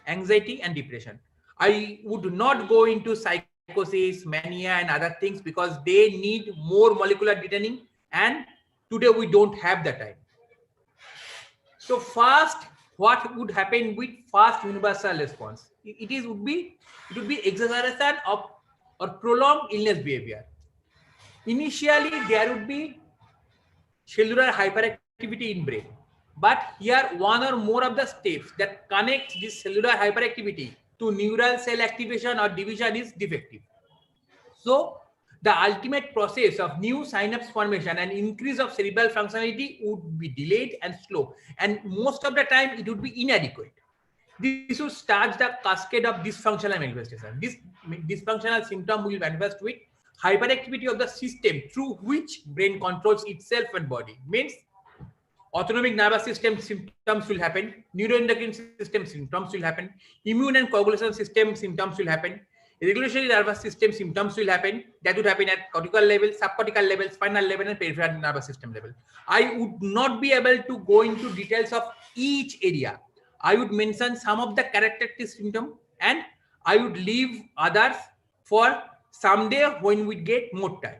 anxiety and depression. I would not go into psychosis, mania and other things because they need more molecular detailing, and today we don't have the time. So first, what would happen with first universal response? It would be exaggeration of or prolonged illness behavior. Initially, there would be cellular hyperactivity in brain, but here one or more of the steps that connect this cellular hyperactivity to neural cell activation or division is defective. So the ultimate process of new synapse formation and increase of cerebral functionality would be delayed and slow, and most of the time it would be inadequate. This would start the cascade of dysfunctional manifestation. This dysfunctional symptom will manifest with hyperactivity of the system through which brain controls itself and body. Means autonomic nervous system symptoms will happen, neuroendocrine system symptoms will happen, immune and coagulation system symptoms will happen, regulatory nervous system symptoms will happen. That would happen at cortical level, subcortical level, spinal level, and peripheral nervous system level. I would not be able to go into details of each area. I would mention some of the characteristic symptoms and I would leave others for someday when we get more time.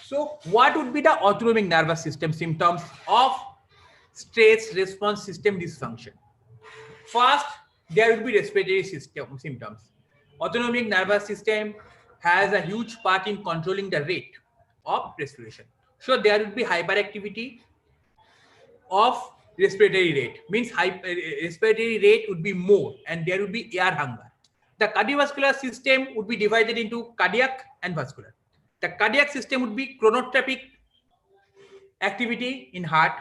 So what would be the autonomic nervous system symptoms of stress response system dysfunction? First, there would be respiratory system symptoms. Autonomic nervous system has a huge part in controlling the rate of respiration. So there would be hyperactivity of respiratory rate, means respiratory rate would be more, and there would be air hunger. The cardiovascular system would be divided into cardiac and vascular. The cardiac system would be chronotropic activity in heart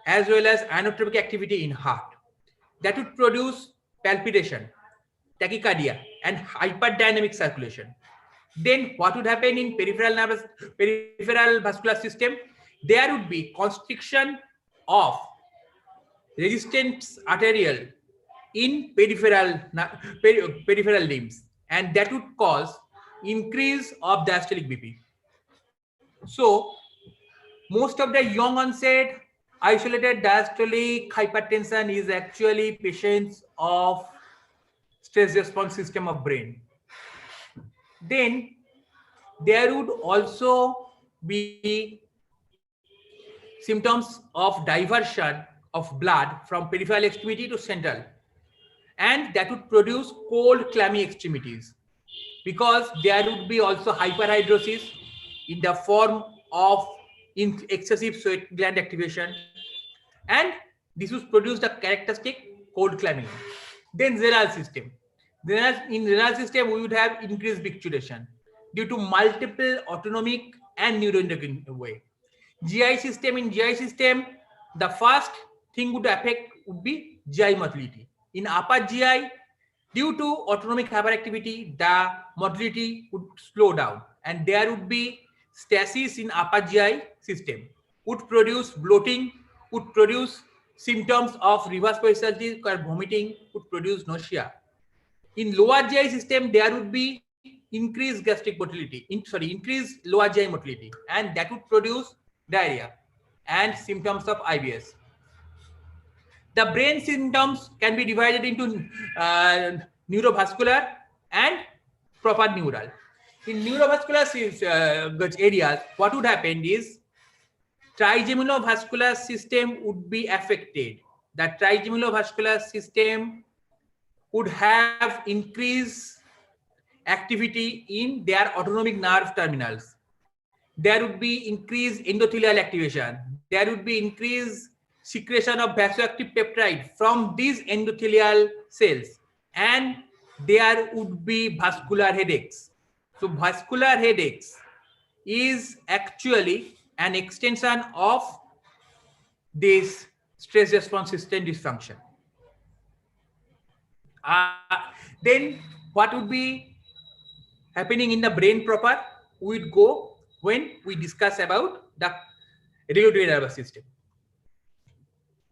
as well as inotropic activity in heart. That would produce palpitation, tachycardia, and hyperdynamic circulation. Then what would happen in peripheral vascular system? There would be constriction of resistance arterial in peripheral limbs, and that would cause increase of diastolic BP. So most of the young onset isolated diastolic hypertension is actually patients of stress response system of brain. Then there would also be symptoms of diversion of blood from peripheral extremity to central, and that would produce cold clammy extremities, because there would be also hyperhidrosis in the form of excessive sweat gland activation, and this would produce the characteristic cold clamming. Then renal system. In renal system, we would have increased picturation due to multiple autonomic and neuroendocrine way. GI system, in GI system, the first thing would affect would be GI motility. In upper GI, due to autonomic hyperactivity, the motility would slow down, and there would be stasis in upper GI system, would produce bloating, would produce symptoms of reverse peristalsis or vomiting, would produce nausea. In lower GI system, there would be increased gastric motility, increased lower GI motility, and that would produce diarrhea and symptoms of IBS. The brain symptoms can be divided into neurovascular and proper neural. In neurovascular areas, what would happen is trigeminal system would be affected. The trigeminal system would have increased activity in their autonomic nerve terminals. There would be increased endothelial activation. There would be increased secretion of vasoactive peptide from these endothelial cells, and there would be vascular headaches. So vascular headaches is actually an extension of this stress response system dysfunction. Then what would be happening in the brain proper? We'd go when we discuss about the regulatory nervous system.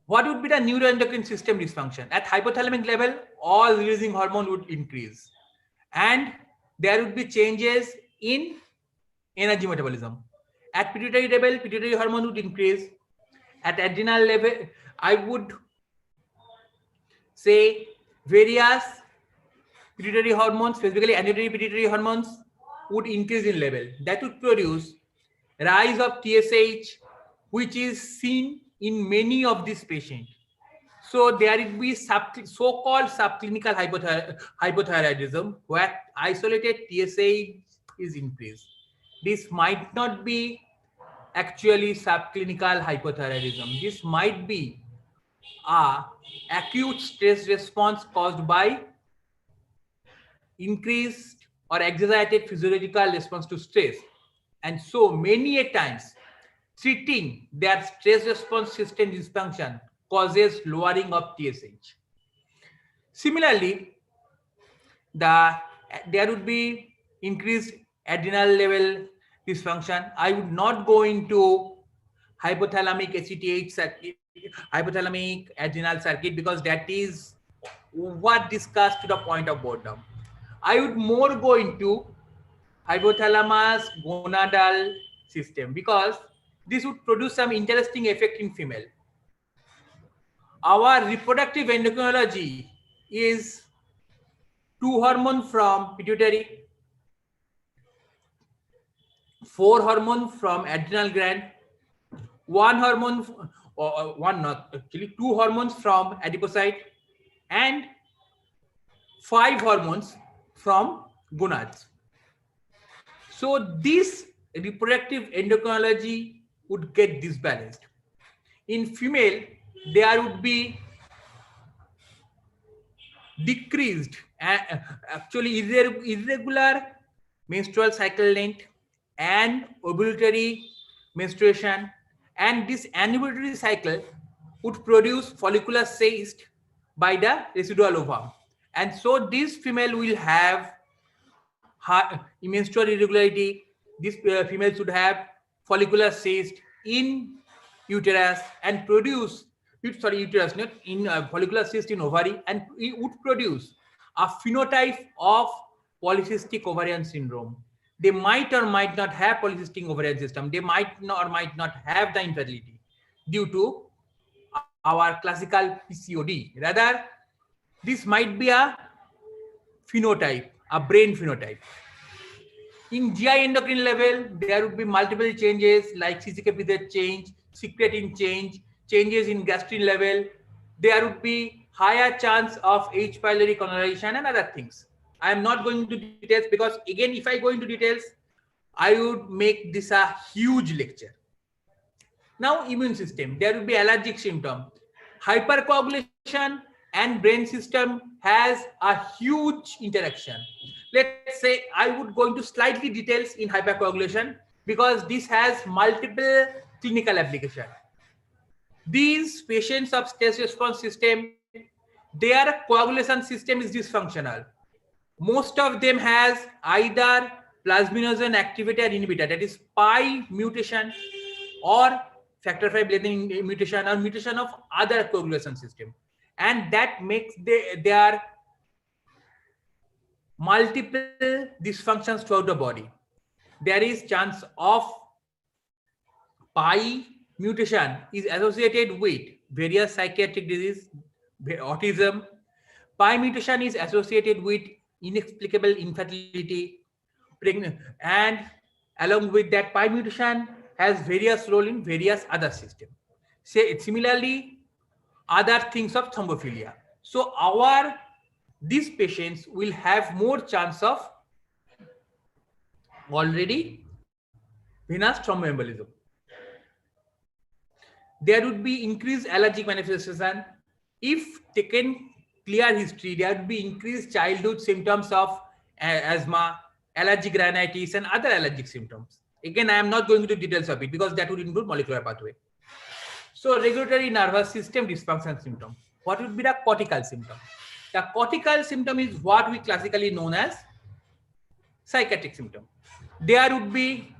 What would be the neuroendocrine system dysfunction? At hypothalamic level, all releasing hormone would increase, and there would be changes in energy metabolism. At pituitary level, pituitary hormone would increase. At adrenal level, I would say various pituitary hormones, specifically androgen pituitary hormones, would increase in level. That would produce rise of TSH, which is seen in many of these patients. So there will be so-called subclinical hypothyroidism, where isolated TSH is increased. This might not be actually subclinical hypothyroidism. This might be a acute stress response caused by increased or exaggerated physiological response to stress. And so many a times, treating their stress response system dysfunction causes lowering of TSH. Similarly, there would be increased adrenal level dysfunction. I would not go into hypothalamic ACTH circuit, hypothalamic adrenal circuit, because that is what discussed to the point of boredom. I would more go into hypothalamus gonadal system, because this would produce some interesting effect in female. Our reproductive endocrinology is 2 hormones from pituitary, 4 hormones from adrenal gland, 1 hormone, or one not actually 2 hormones from adipocyte, and 5 hormones from gonads. So this reproductive endocrinology would get disbalanced. In female, there would be decreased, actually irregular menstrual cycle length and ovulatory menstruation, and this anovulatory cycle would produce follicular cyst by the residual ovum, and so this female will have menstrual irregularity. This female should have follicular cyst in uterus and produce, uterus not in follicular cyst in ovary, and it would produce a phenotype of polycystic ovarian syndrome. They might or might not have polycystic ovarian system. They might or might not have the infertility due to our classical PCOD. Rather, this might be a phenotype, a brain phenotype. In GI endocrine level, there would be multiple changes like CCK-PZ change, secretin change, changes in gastrin level. There would be higher chance of H. pylori colonization and other things. I am not going into details because again, if I go into details, I would make this a huge lecture. Now, immune system, there will be allergic symptom. Hypercoagulation and brain system has a huge interaction. Let's say I would go into slightly details in hypercoagulation because this has multiple clinical application. These patients of stress response system, their coagulation system is dysfunctional. Most of them has either plasminogen activator inhibitor, that is pi mutation, or factor V mutation, or mutation of other coagulation system, and that makes their multiple dysfunctions throughout the body. There is chance of pi mutation is associated with various psychiatric disease, autism. Pi mutation is associated with inexplicable infertility, pregnant, and along with that, pi mutation has various role in various other systems. Say similarly, other things of thrombophilia. So these patients will have more chance of already venous thromboembolism. There would be increased allergic manifestation. If taken clear history, there would be increased childhood symptoms of asthma, allergic rhinitis, and other allergic symptoms. Again, I am not going into details of it because that would include molecular pathway. So regulatory nervous system dysfunction symptom. What would be the cortical symptom? The cortical symptom is what we classically known as psychiatric symptom. There would be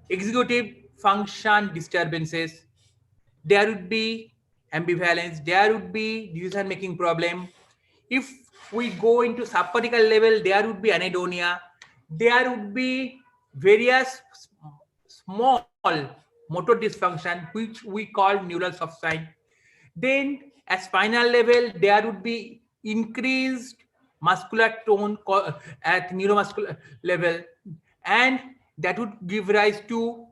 executive function disturbances. There would be ambivalence. There would be decision making problem. If we go into subcortical level, there would be anhedonia. There would be various small motor dysfunction, which we call neural soft sign. Then at spinal level, there would be increased muscular tone at neuromuscular level, and that would give rise to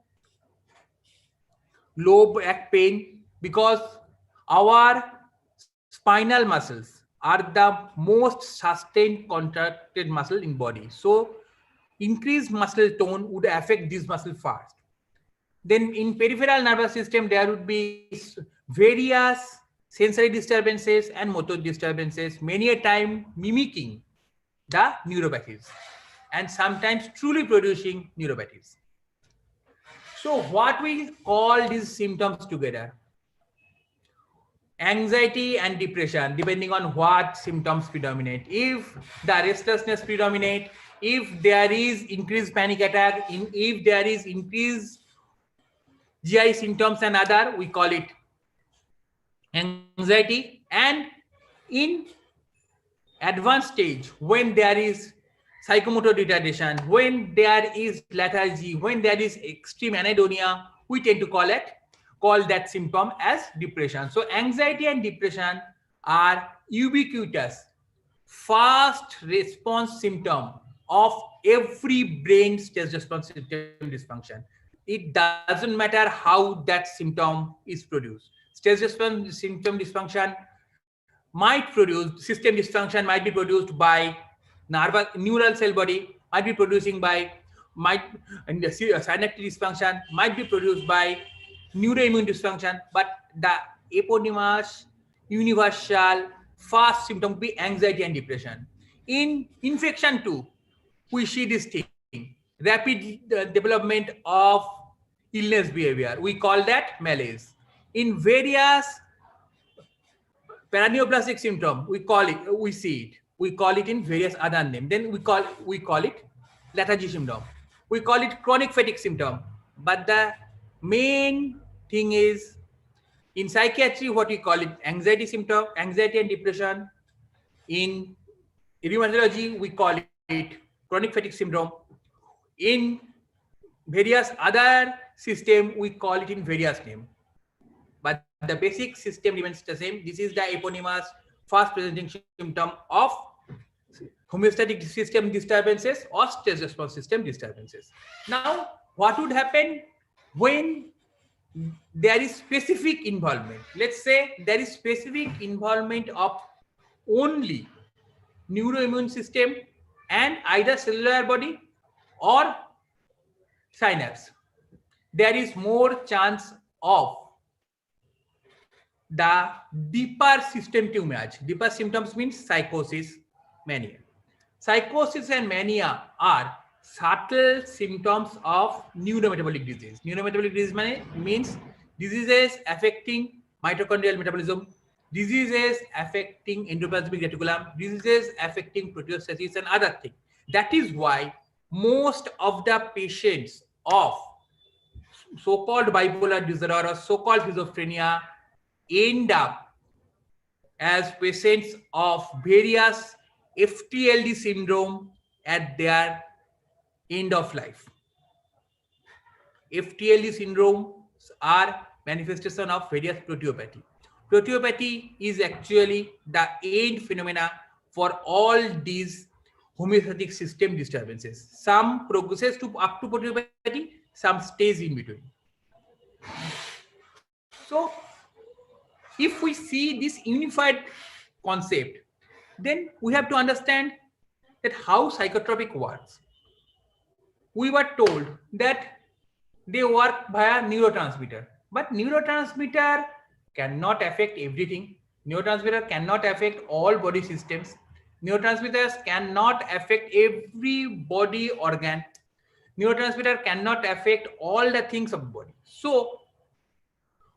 low back pain because our spinal muscles are the most sustained contracted muscle in body. So increased muscle tone would affect this muscle first. Then in peripheral nervous system, there would be various sensory disturbances and motor disturbances, many a time mimicking the neuropathies and sometimes truly producing neuropathies. So what we call these symptoms together? Anxiety and depression, depending on what symptoms predominate. If the restlessness predominate, if there is increased panic attack, if there is increased GI symptoms and other, we call it anxiety. And in advanced stage, when there is psychomotor retardation, when there is lethargy, when there is extreme anhedonia, we tend to call that symptom as depression. So anxiety and depression are ubiquitous fast response symptom of every brain stress response system dysfunction. It doesn't matter how that symptom is produced. Stress response symptom dysfunction might produce, system dysfunction might be produced by neural cell body, might be producing by, and the synaptic dysfunction might be produced by neuroimmune dysfunction, but the eponymous, universal, fast symptom be anxiety and depression. In infection too, we see this thing, rapid development of illness behavior. We call that malaise. In various paraneoplastic symptom, we call it, we see it. We call it in various other names. Then we call it lethargy syndrome. We call it chronic fatigue symptom. But the main thing is, in psychiatry, what we call it anxiety symptom, anxiety and depression. In rheumatology, we call it chronic fatigue syndrome. In various other system, we call it in various names. But the basic system remains the same. This is the eponymous fast presenting symptom of homeostatic system disturbances or stress response system disturbances. Now, what would happen when there is specific involvement? Let's say there is specific involvement of only neuroimmune system and either cellular body or synapse. There is more chance of the deeper system to emerge. Deeper symptoms means psychosis, mania. Psychosis and mania are subtle symptoms of neurometabolic disease. Neurometabolic disease means diseases affecting mitochondrial metabolism, diseases affecting endoplasmic reticulum, diseases affecting proteostasis and other things. That is why most of the patients of so-called bipolar disorder or so-called schizophrenia end up as patients of various FTLD syndrome at their end of life. FTLD syndromes are manifestation of various proteopathy. Proteopathy is actually the end phenomena for all these homeostatic system disturbances. Some progresses to up to proteopathy, some stays in between. So, if we see this unified concept, then we have to understand that how psychotropic works. We were told that they work via neurotransmitter, but neurotransmitter cannot affect everything. Neurotransmitter cannot affect all body systems. Neurotransmitters cannot affect every body organ. Neurotransmitter cannot affect all the things of the body. So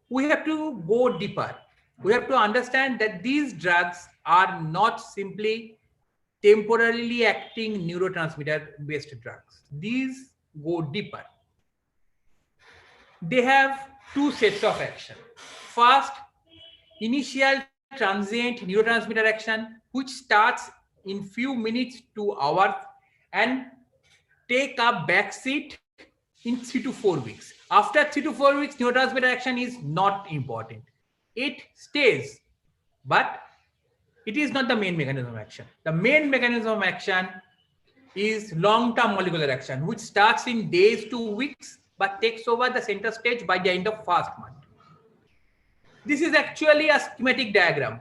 we have to go deeper. We have to understand that these drugs are not simply temporarily acting neurotransmitter based drugs. These go deeper. They have two sets of action. First, initial transient neurotransmitter action, which starts in few minutes to hours and take a backseat in 3 to 4 weeks. After 3 to 4 weeks, neurotransmitter action is not important. It stays, but it is not the main mechanism of action. The main mechanism of action is long-term molecular action, which starts in days to weeks, but takes over the center stage by the end of first month. This is actually a schematic diagram.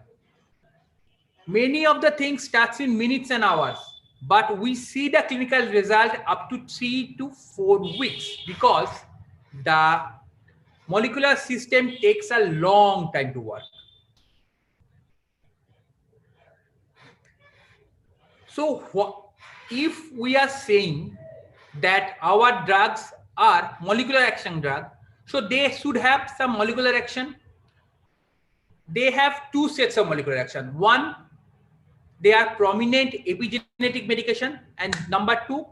Many of the things starts in minutes and hours, but we see the clinical result up to 3 to 4 weeks because the molecular system takes a long time to work. So if we are saying that our drugs are molecular action drug, so they should have some molecular action. They have two sets of molecular action. One, they are prominent epigenetic medication, and number two,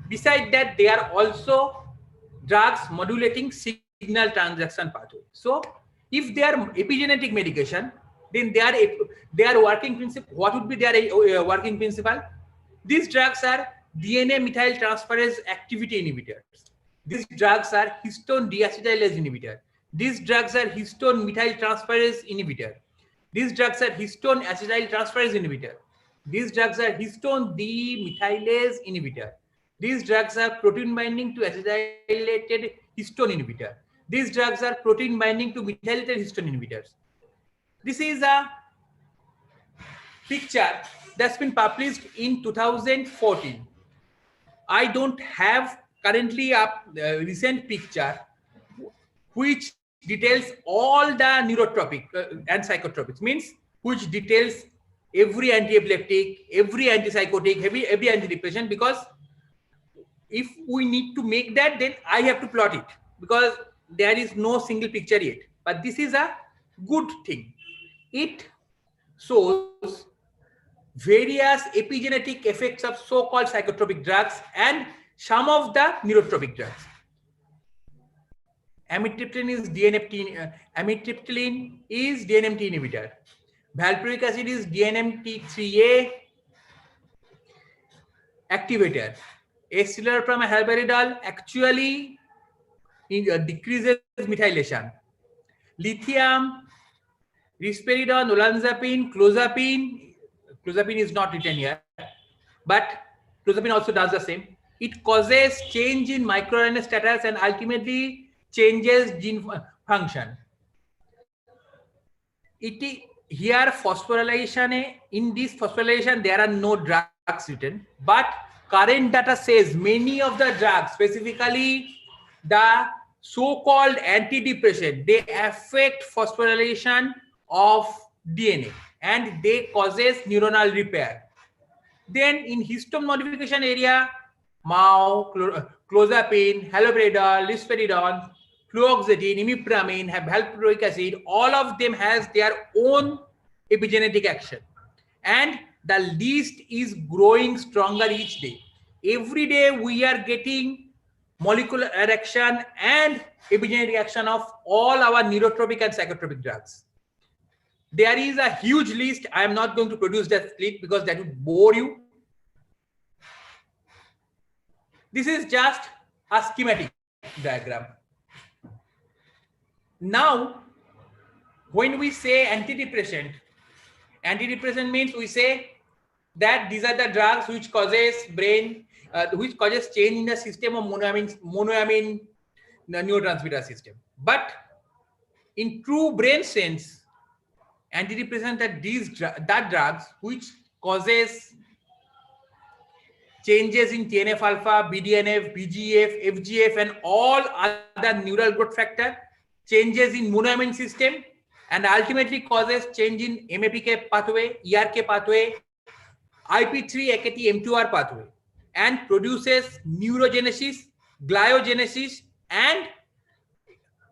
beside that, they are also drugs modulating signal transduction pathway. So if they are epigenetic medication, then their working principle, what would be their working principle? These drugs are DNA methyltransferase activity inhibitors. These drugs are histone deacetylase inhibitor. These drugs are histone methyltransferase inhibitor. These drugs are histone acetyltransferase inhibitor. These drugs are histone demethylase inhibitor. These drugs are protein binding to acetylated histone inhibitor. These drugs are protein binding to methylated histone inhibitors. This is a picture that's been published in 2014. I don't have currently a recent picture which details all the neurotropic and psychotropics, means which details every anti-epileptic, every antipsychotic, every antidepressant, because if we need to make that, then I have to plot it because there is no single picture yet. But this is a good thing. It shows various epigenetic effects of so-called psychotropic drugs and some of the neurotropic drugs. Amitriptyline is DNMT inhibitor. Valproic acid is DNMT3A activator. Escitalopram and haloperidol actually decreases methylation. Lithium, risperidone, olanzapine, clozapine. Clozapine is not written here, but clozapine also does the same. It causes change in microRNA status and ultimately changes gene function. Here phosphorylation, in this phosphorylation there are no drugs written, but current data says many of the drugs, specifically the so-called antidepressant, they affect phosphorylation of DNA and they causes neuronal repair. Then in histone modification area, MAO, clozapine, haloperidol, risperidone, fluoxetine, imipramine, have valproic acid, all of them has their own epigenetic action. And the list is growing stronger each day. Every day we are getting molecular action and epigenetic action of all our neurotropic and psychotropic drugs. There is a huge list. I am not going to produce that list because that would bore you. This is just a schematic diagram. Now, when we say antidepressant means we say that these are the drugs which causes which causes change in the system of monoamine neurotransmitter system. But in true brain sense, antidepressants are drugs which causes changes in TNF-alpha, BDNF, BGF, FGF, and all other neural growth factor, changes in monoamine system, and ultimately causes change in MAPK pathway, ERK pathway, IP3, AKT, M2R pathway, and produces neurogenesis, gliogenesis, and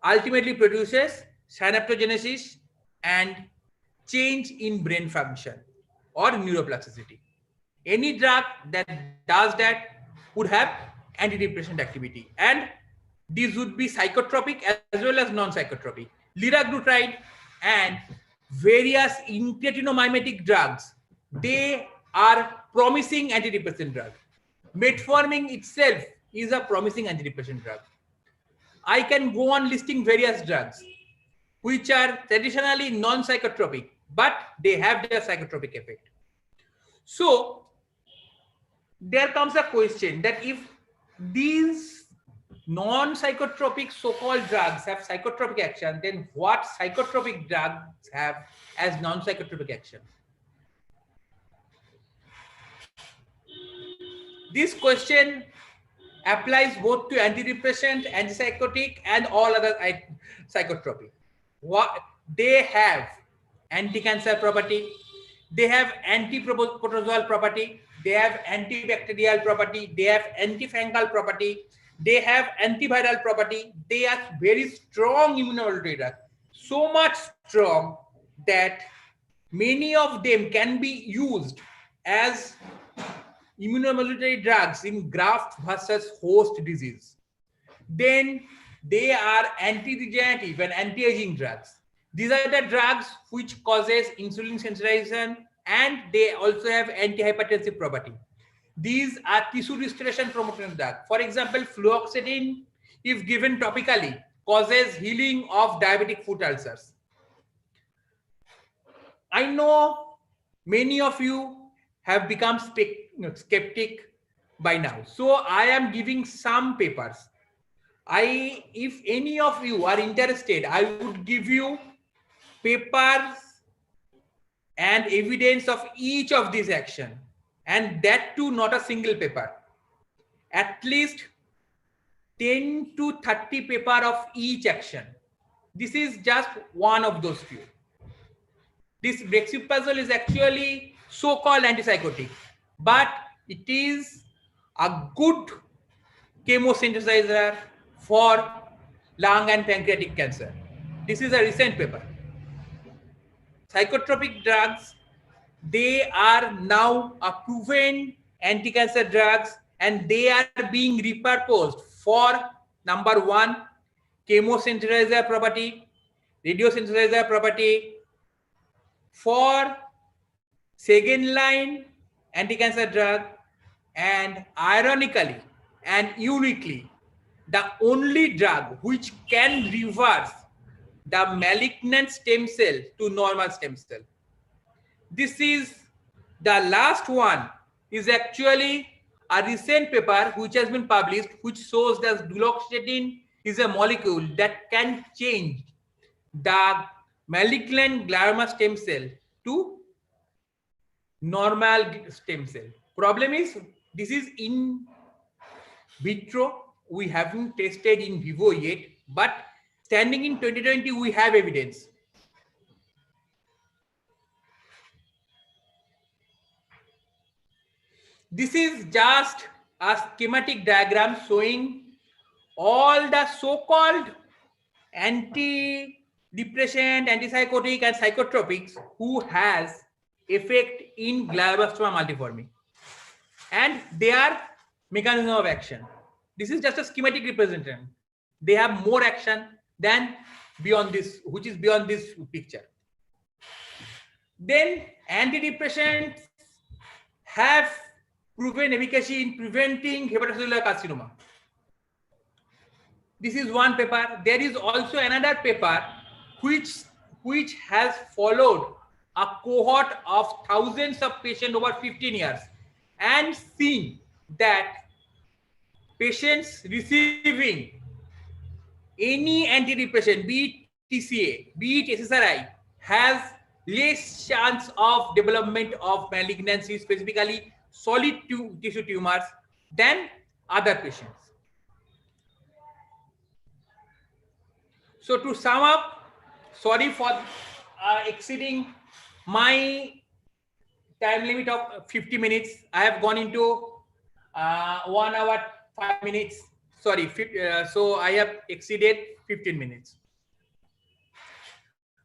ultimately produces synaptogenesis and change in brain function or neuroplasticity. Any drug that does that would have antidepressant activity, and these would be psychotropic as well as non-psychotropic. Liraglutide and various incretinomimetic drugs, they are promising antidepressant drug. Metformin itself is a promising antidepressant drug. I can go on listing various drugs which are traditionally non-psychotropic, but they have their psychotropic effect. So there comes a question that if these non-psychotropic so-called drugs have psychotropic action, then what psychotropic drugs have as non-psychotropic action? This question applies both to antidepressant, antipsychotic, and all other psychotropic. What they have: anti-cancer property, they have anti-protozoal property, they have antibacterial property, they have antifungal property, they have antiviral property. They are very strong immunomodulatory drugs, so much strong that many of them can be used as immunomodulatory drugs in graft versus host disease. Then they are anti-degenerative and anti-aging drugs. These are the drugs which causes insulin sensitization, and they also have anti-hypertensive property. These are tissue restoration promoting drugs. For example, fluoxetine, if given topically, causes healing of diabetic foot ulcers. I know many of you have become skeptic by now. So I am giving some papers. If any of you are interested, I would give you papers and evidence of each of these action, and that too not a single paper. At least 10 to 30 paper of each action. This is just one of those few. This brexpiprazole is actually so-called antipsychotic, but it is a good chemosynthesizer for lung and pancreatic cancer. This is a recent paper. Psychotropic drugs, they are now a proven anti-cancer drugs, and they are being repurposed for number one, chemosynthesizer property, radiosynthesizer property, for second line anti-cancer drug, and ironically and uniquely, the only drug which can reverse the malignant stem cell to normal stem cell. This is the last one, is actually a recent paper which has been published, which shows that duloxetine is a molecule that can change the malignant glioma stem cell to normal stem cell. Problem is, this is in vitro. We haven't tested in vivo yet, but standing in 2020, we have evidence. This is just a schematic diagram showing all the so-called anti-depressant, antipsychotic, and psychotropics who has effect in glioblastoma multiforme and their mechanism of action. This is just a schematic representation. They have more action than beyond this, which is beyond this picture. Then antidepressants have proven efficacy in preventing hepatocellular carcinoma. This is one paper. There is also another paper which has followed a cohort of thousands of patients over 15 years and seen that patients receiving any antidepressant, be it TCA, be it SSRI, has less chance of development of malignancy, specifically solid tissue tumors, than other patients. So to sum up, sorry for exceeding my time limit of 50 minutes. I have gone into 1 hour 5 minutes. Sorry, so I have exceeded 15 minutes.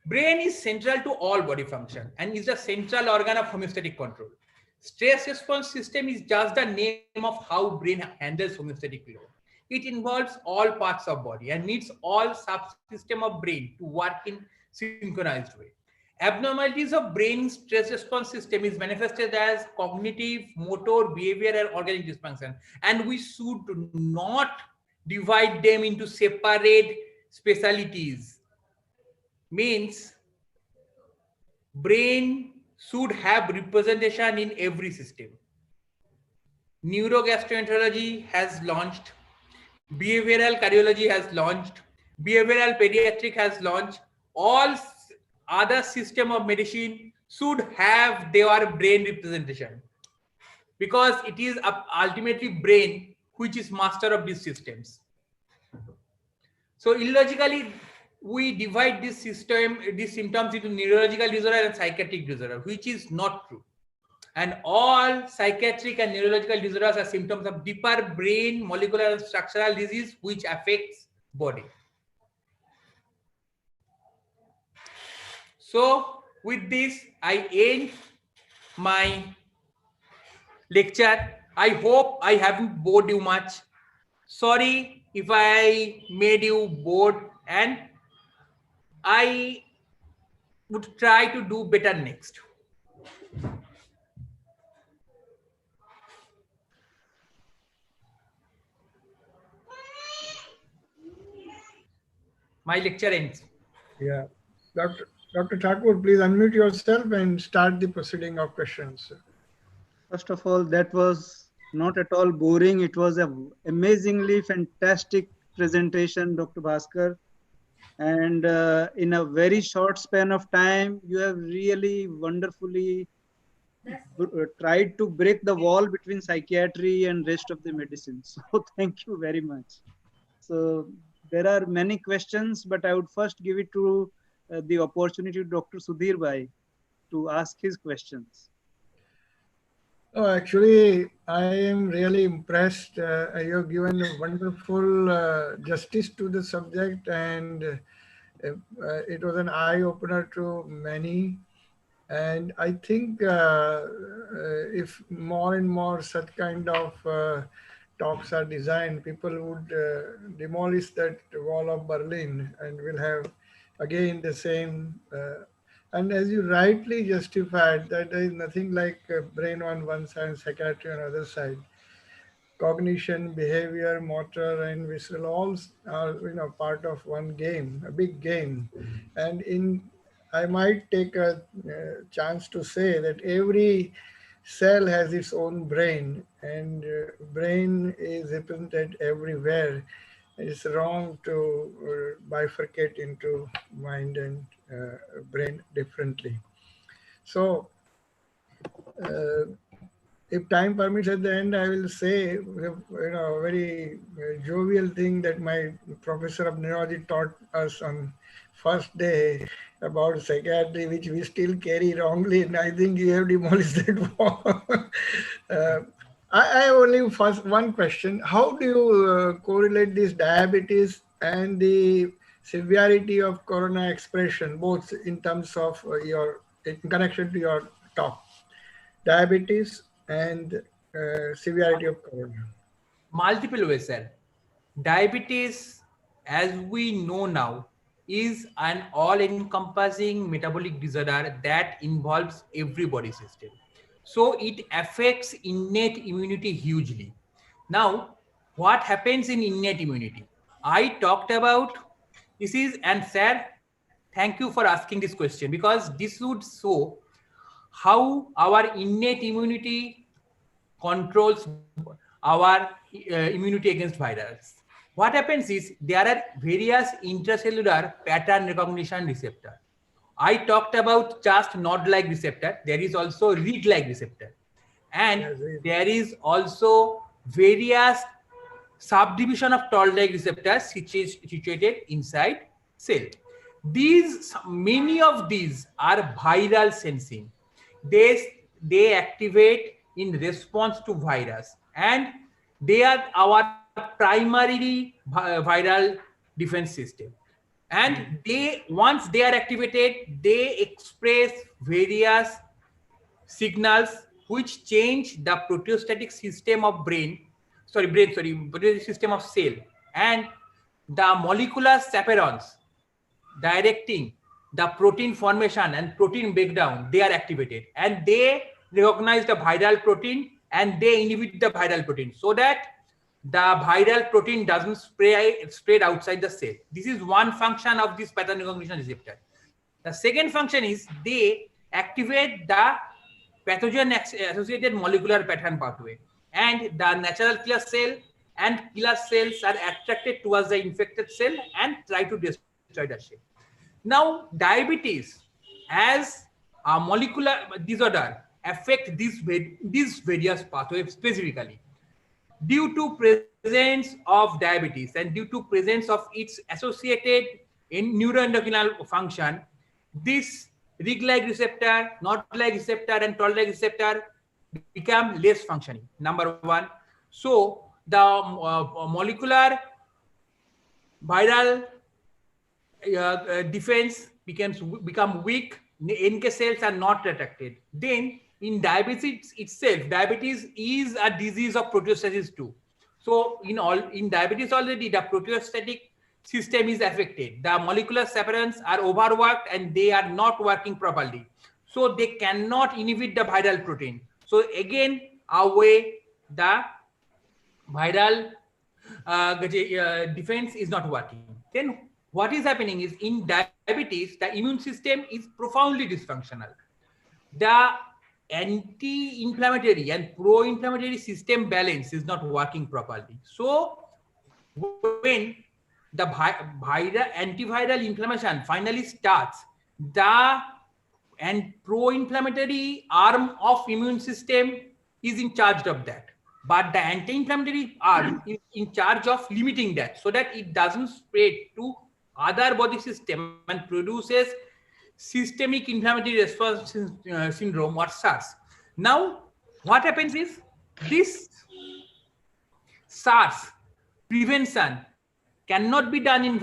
Brain is central to all body function and is the central organ of homeostatic control. Stress response system is just the name of how brain handles homeostatic load. It involves all parts of body and needs all subsystem of brain to work in synchronized way. Abnormalities of brain stress response system is manifested as cognitive, motor, behavior, and organic dysfunction. And we should not divide them into separate specialties. Means brain should have representation in every system. Neurogastroenterology has launched. Behavioral cardiology has launched. Behavioral pediatric has launched. All other system of medicine should have their brain representation, because it is ultimately brain which is master of these systems. So illogically, we divide this system, these symptoms into neurological disorder and psychiatric disorder, which is not true. And all psychiatric and neurological disorders are symptoms of deeper brain molecular and structural disease which affects body. So with this, I end my lecture. I hope I haven't bored you much. Sorry if I made you bored, and I would try to do better next. My lecture ends. Yeah. Dr. Thakur, please unmute yourself and start the proceeding of questions. First of all, that was not at all boring. It was an amazingly fantastic presentation, Dr. Bhaskar. And in a very short span of time, you have really wonderfully tried to break the wall between psychiatry and rest of the medicine. So thank you very much. So there are many questions, but I would first give it to the opportunity to Dr. Sudhir Bhai to ask his questions. Oh, actually, I am really impressed. You have given a wonderful justice to the subject, and it was an eye opener to many. And I think if more and more such kind of talks are designed, people would demolish that wall of Berlin and will have again the same. And as you rightly justified, that there is nothing like brain on one side and psychiatry on the other side. Cognition, behavior, motor, and visceral all are part of one game, a big game. And I might take a chance to say that every cell has its own brain, and brain is represented everywhere. It's wrong to bifurcate into mind and brain differently. So, if time permits, at the end, I will say, a very jovial thing that my professor of neurology taught us on first day about psychiatry, which we still carry wrongly, and I think you have demolished that wall. I have only first one question. How do you correlate this diabetes and the severity of corona expression, both in terms of in connection to your talk? Diabetes and severity of corona? Multiple ways, sir. Diabetes, as we know now, is an all-encompassing metabolic disorder that involves every body system. So it affects innate immunity hugely. Now, what happens in innate immunity? I talked about this is, and sir, thank you for asking this question, because this would show how our innate immunity controls our immunity against virus. What happens is there are various intracellular pattern recognition receptor. I talked about just node-like receptor. There is also reed-like receptor. And there is also various subdivision of toll-like receptors situated inside cell. Many of these are viral sensing. They activate in response to virus, and they are our primary viral defense system. And once they are activated, they express various signals which change the proteostatic system of proteostatic system of cell, and the molecular chaperones directing the protein formation and protein breakdown, they are activated, and they recognize the viral protein and they inhibit the viral protein so that the viral protein doesn't spread outside the cell. This is one function of this pattern recognition receptor. The second function is they activate the pathogen associated molecular pattern pathway, and the natural killer cell and killer cells are attracted towards the infected cell and try to destroy the cell. Now, diabetes as a molecular disorder affect these various pathways specifically. Due to presence of diabetes and due to presence of its associated neuroendocrine function, this Rig-like receptor, node-like receptor, and toll-like receptor become less functioning. Number one. So the molecular viral defense become weak. NK cells are not attracted. Then in diabetes itself, diabetes is a disease of proteostasis too. So in diabetes already the proteostatic system is affected. The molecular chaperones are overworked and they are not working properly. So they cannot inhibit the viral protein. So again, the viral defense is not working. Then what is happening is in diabetes, the immune system is profoundly dysfunctional. The anti-inflammatory and pro-inflammatory system balance is not working properly. So when the antiviral inflammation finally starts, the pro-inflammatory arm of immune system is in charge of that, but the anti-inflammatory arm is in charge of limiting that so that it doesn't spread to other body system and produces systemic inflammatory response syndrome or SARS. Now what happens is this SARS prevention cannot be done in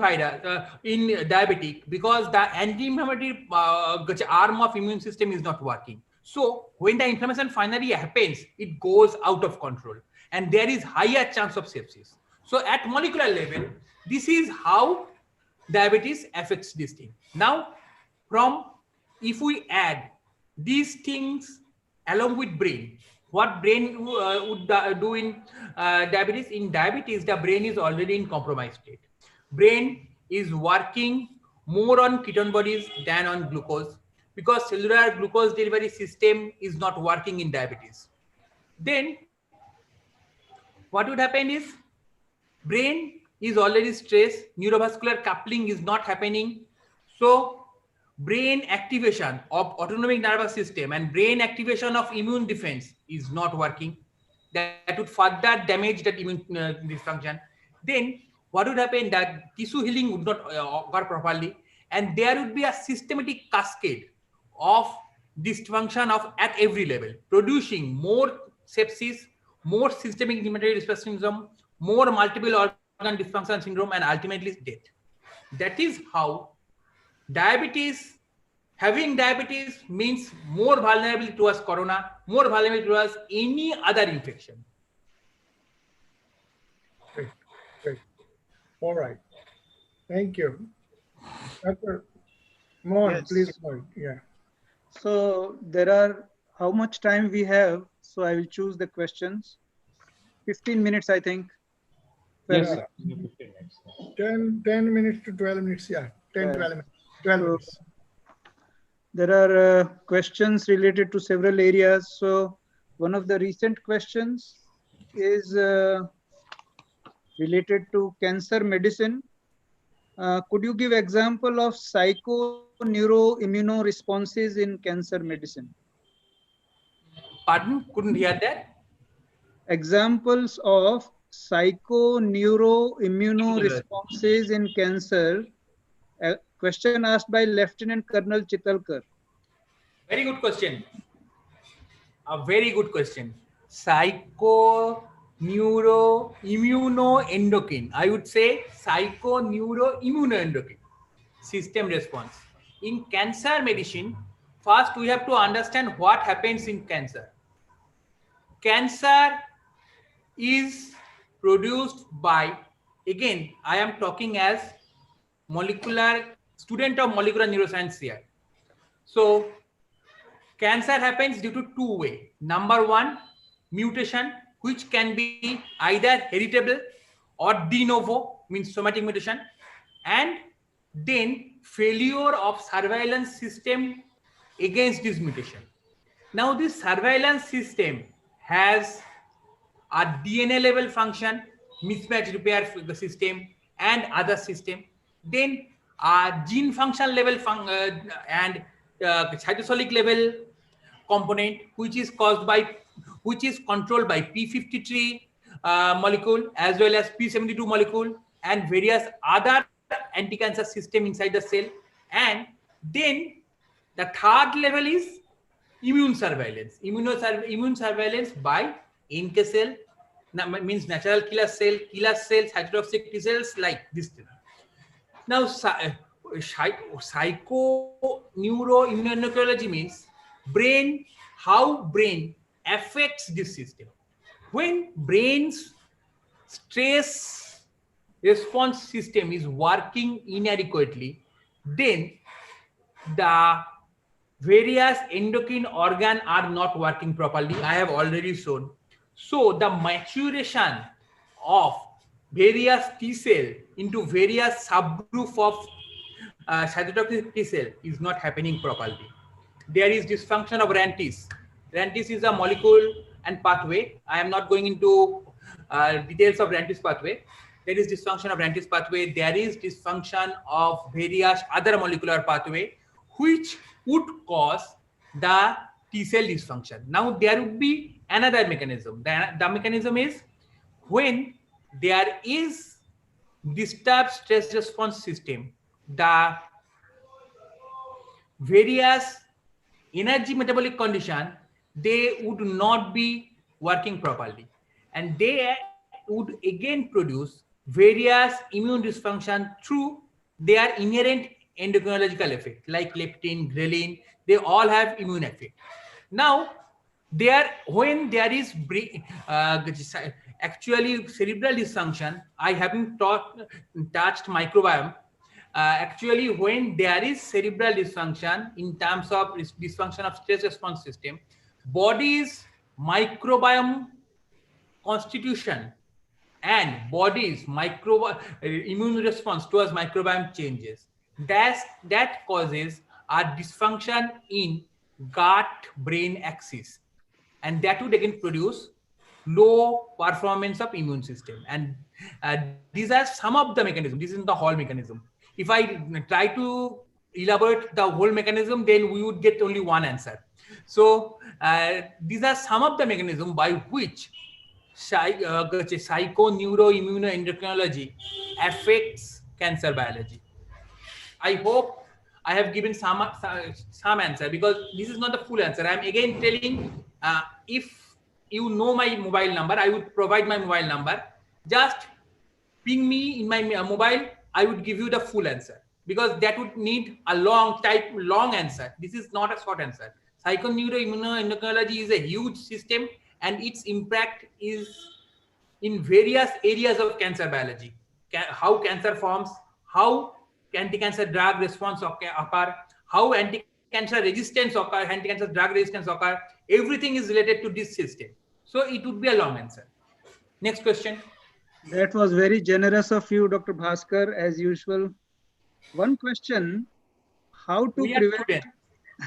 in diabetic because the anti-inflammatory arm of immune system is not working. So when the inflammation finally happens, it goes out of control and there is higher chance of sepsis. So at molecular level, this is how diabetes affects this thing. Now, if we add these things along with brain, what brain would do in diabetes? In diabetes, the brain is already in compromised state. Brain is working more on ketone bodies than on glucose because cellular glucose delivery system is not working in diabetes. Then what would happen is brain is already stressed, neurovascular coupling is not happening. So brain activation of autonomic nervous system and brain activation of immune defense is not working. That would further damage that immune dysfunction. Then what would happen? That tissue healing would not occur properly, and there would be a systematic cascade of dysfunction at every level, producing more sepsis, more systemic inflammatory response syndrome, more multiple organ dysfunction syndrome, and ultimately death. That is how having diabetes means more vulnerable towards corona, more vulnerable towards any other infection. Great, great. All right. Thank you. Dr. Mohan, Yes. please, Mohan. Yeah. So there are, how much time we have? So I will choose the questions. 15 minutes, I think. Yes, Yeah. 15 minutes. 10 minutes to 12 minutes. Yeah, 10, Yeah. 12 minutes. 12 So- minutes. There are questions related to several areas. So one of the recent questions is related to cancer medicine. Could you give example of psycho-neuro-immunoresponses in cancer medicine? Pardon? Couldn't hear that? Examples of psycho-neuro-immunoresponses in cancer. A question asked by Lieutenant Colonel Chitalkar. Very good question. A very good question. Psycho, neuro, immunoendocrine. I would say psycho, neuro, immunoendocrine system response. In cancer medicine, first we have to understand what happens in cancer. Cancer is produced by, again, I am talking as student of molecular neuroscience here. So cancer happens due to two ways. Number one, mutation, which can be either heritable or de novo, means somatic mutation, and then failure of surveillance system against this mutation. Now this surveillance system has a DNA level function, mismatch repair system, and other system. Then a gene function level and cytosolic level component, which is controlled by P53 molecule as well as P72 molecule and various other anti-cancer system inside the cell. And then the third level is immune surveillance. Immune surveillance by NK cell, means natural killer cells, cytotoxic T cells, like this thing. Now, psycho-neuro-immunology means how brain affects this system. When brain's stress response system is working inadequately, then the various endocrine organs are not working properly. I have already shown. So the maturation of various T cell into various subgroup of cytotoxic T cell is not happening properly. There is dysfunction of RANTES. Rantis is a molecule and pathway. I am not going into details of Rantis pathway. There is dysfunction of Rantis pathway. There is dysfunction of various other molecular pathway, which would cause the T cell dysfunction. Now there would be another mechanism. The mechanism is when there is disturbed stress response system, the various energy metabolic condition, they would not be working properly, and they would again produce various immune dysfunction through their inherent endocrinological effect like leptin, ghrelin. They all have immune effect. Now when there is actually cerebral dysfunction, I haven't touched microbiome. Actually, when there is cerebral dysfunction in terms of dysfunction of stress response system, body's microbiome constitution and body's immune response towards microbiome changes. That causes a dysfunction in gut-brain axis, and that would again produce low performance of immune system. And these are some of the mechanisms. This isn't the whole mechanism. If I try to elaborate the whole mechanism, then we would get only one answer. So these are some of the mechanisms by which psychoneuroimmunoendocrinology affects cancer biology. I hope I have given some answer, because this is not the full answer. I'm again telling, if you know my mobile number, I would provide my mobile number. Just ping me in my mobile. I would give you the full answer, because that would need a long answer. This is not a short answer. Psychoneuroimmunoendocrinology is a huge system, and its impact is in various areas of cancer biology. How cancer forms, how anti-cancer drug response occur, how anti-cancer resistance occur, anti-cancer drug resistance occur. Everything is related to this system. So it would be a long answer. Next question. That was very generous of you, Dr. Bhaskar, as usual. One question: how to prevent? Students,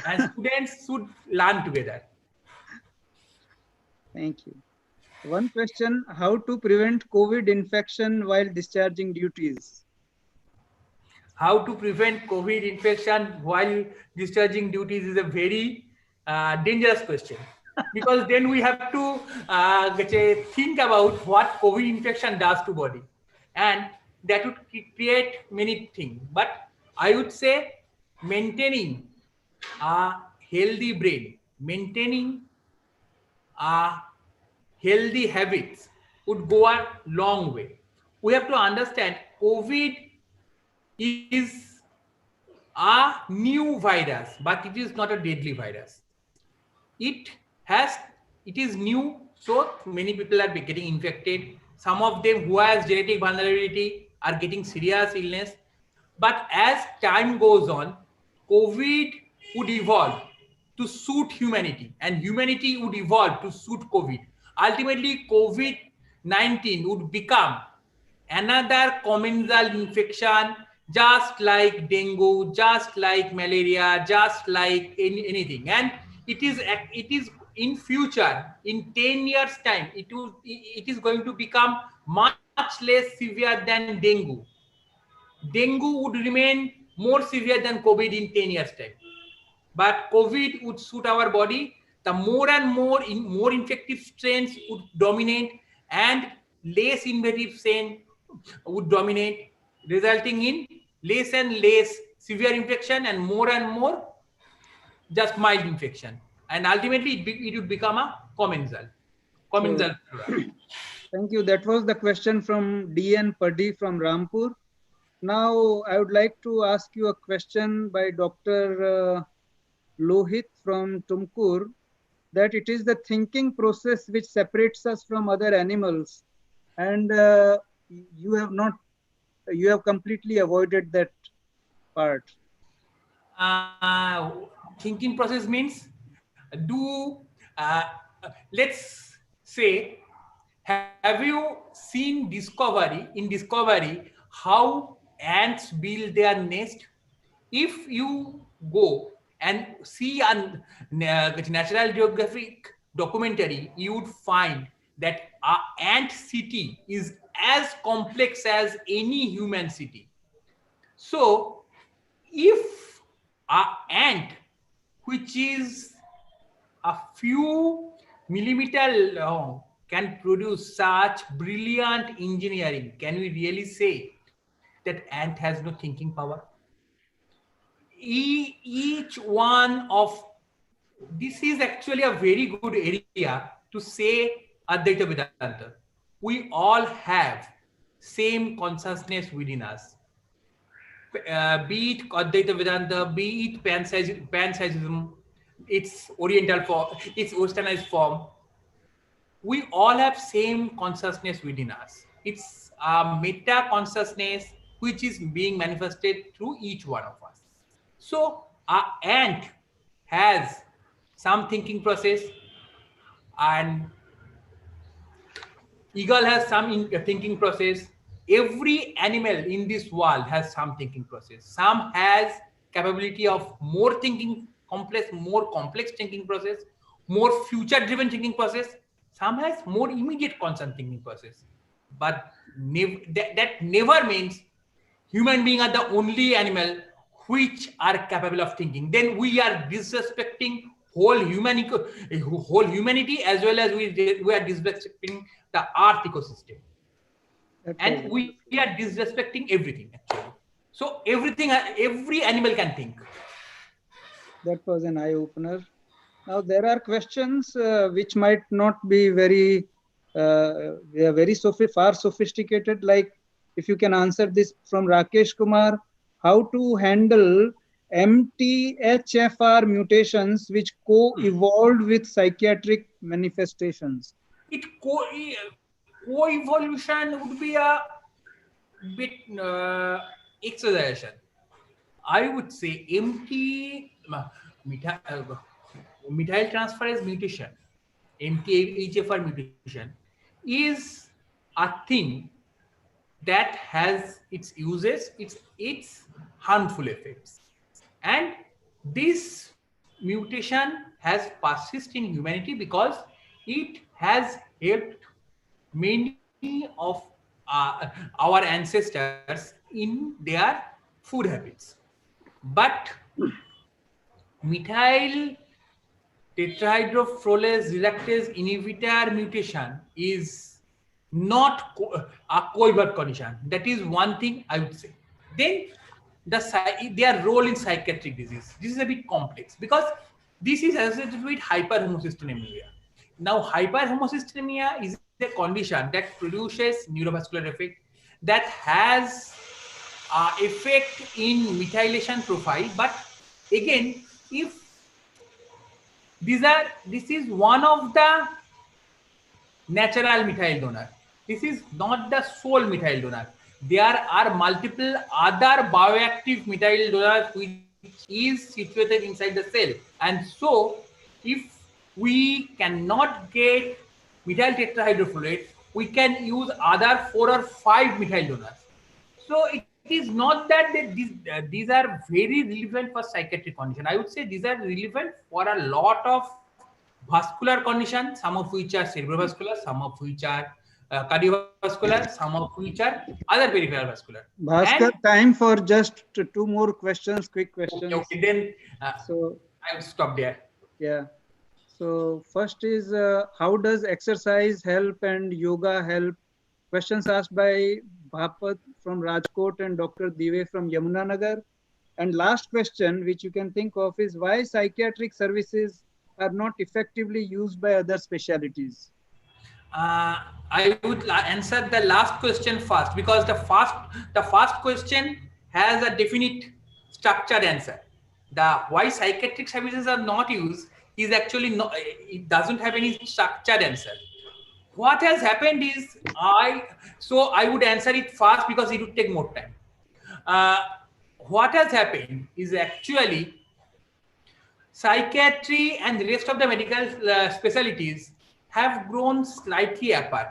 and students should learn together. Thank you. One question: how to prevent COVID infection while discharging duties? How to prevent COVID infection while discharging duties is a very dangerous question, because then we have to think about what COVID infection does to body, and that would create many things. But I would say maintaining a healthy brain, maintaining a healthy habits would go a long way. We have to understand COVID is a new virus, but it is not a deadly virus. It is new, so many people are getting infected. Some of them who has genetic vulnerability are getting serious illness. But as time goes on, COVID would evolve to suit humanity, and humanity would evolve to suit COVID. Ultimately, COVID-19 would become another commensal infection, just like dengue, just like malaria, just like anything. And it is in future, in 10 years time, it is going to become much less severe than dengue. Dengue would remain more severe than COVID in 10 years time. But COVID would suit our body. The more and more infective strains would dominate, and less invasive strain would dominate, resulting in less and less severe infection and more just mild infection. And ultimately it would become a commensal. Thank you. That was the question from D.N. Paddy from Rampur. Now I would like to ask you a question by Dr. Lohit from Tumkur, that it is the thinking process which separates us from other animals, and you have completely avoided that part. Thinking process means, let's say, have you seen Discovery how ants build their nest? If you go and see a National Geographic documentary, you would find that our ant city is as complex as any human city. So if an ant, which is a few millimeter long, can produce such brilliant engineering, can we really say that ant has no thinking power? Each one of this is actually a very good area to say Advaita Vedanta. We all have same consciousness within us. Be it Advaita Vedanta, be it Panpsychism, its Oriental form, its Westernized form, we all have same consciousness within us. It's a meta consciousness which is being manifested through each one of us. So our ant has some thinking process, and eagle has some thinking process. Every animal in this world has some thinking process. Some has capability of more complex thinking process, more future driven thinking process. Some has more immediate constant thinking process. But that never means human beings are the only animal which are capable of thinking. Then we are disrespecting whole humanity, as well as we are disrespecting the earth ecosystem, and we are disrespecting everything actually. So every animal can think. That was an eye opener. Now there are questions which might not be very they are very far sophisticated, like if you can answer this from Rakesh Kumar, how to handle MTHFR mutations which co-evolved with psychiatric manifestations. It co-evolution would be a bit exaggeration. I would say methyl transferase mutation, MTHFR mutation, is a thing that has its uses, its harmful effects, and this mutation has persisted in humanity because it has helped many of our ancestors in their food habits. But methyl tetrahydrofolase reductase inhibitor mutation is not a co-evolved condition. That is one thing I would say. Then their role in psychiatric disease. This is a bit complex because this is associated with hyperhomocystinemia. Now, hyperhomocystinemia is a condition that produces neurovascular effect that has effect in methylation profile. But again, if this is one of the natural methyl donor. This is not the sole methyl donor. There are multiple other bioactive methyl donors which is situated inside the cell. And so if we cannot get methyl tetrahydrofolate, we can use other 4 or 5 methyl donors. So it is not that these are very relevant for psychiatric condition. I would say these are relevant for a lot of vascular conditions, some of which are cerebrovascular, some of which are cardiovascular, some of which are other peripheral vascular. Bhaskar, time for just 2 more questions, quick questions. Okay, then so I will stop there. Yeah. So first is how does exercise help and yoga help? Questions asked by Bhapat from Rajkot and Dr. Dive from Yamunanagar. And last question, which you can think of, is why psychiatric services are not effectively used by other specialties? I would answer the last question first, because the first question has a definite structured answer. The why psychiatric services are not used is actually not, it doesn't have any structured answer. What has happened is I would answer it fast because it would take more time. What has happened is actually psychiatry and the rest of the medical specialties have grown slightly apart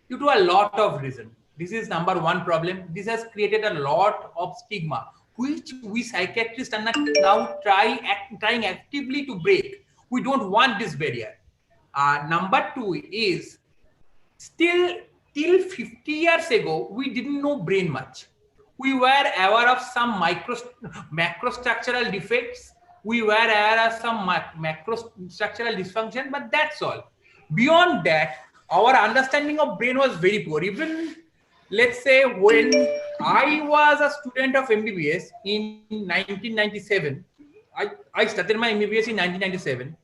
due to a lot of reasons. This is number one problem. This has created a lot of stigma. which we psychiatrists are now trying actively to break. We don't want this barrier. Number two is, still till 50 years ago, we didn't know brain much. We were aware of some macrostructural defects. We were aware of some macrostructural dysfunction, but that's all. Beyond that, our understanding of brain was very poor. Even, let's say, when I was a student of MBBS in 1997, I started my MBBS in 1997.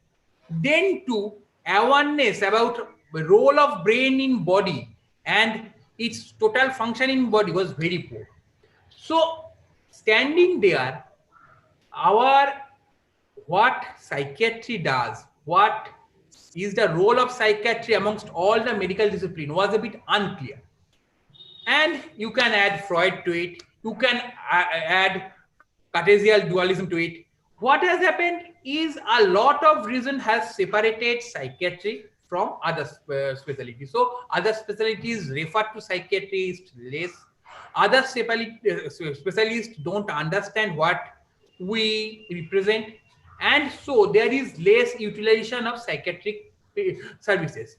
Then too, awareness about the role of brain in body and its total function in body was very poor. So standing there, what psychiatry does, what is the role of psychiatry amongst all the medical discipline was a bit unclear. And you can add Freud to it, you can add Cartesian dualism to it. What has happened is a lot of reason has separated psychiatry from other specialties. So other specialties refer to psychiatrists less. Other specialists don't understand what we represent, and so there is less utilization of psychiatric services.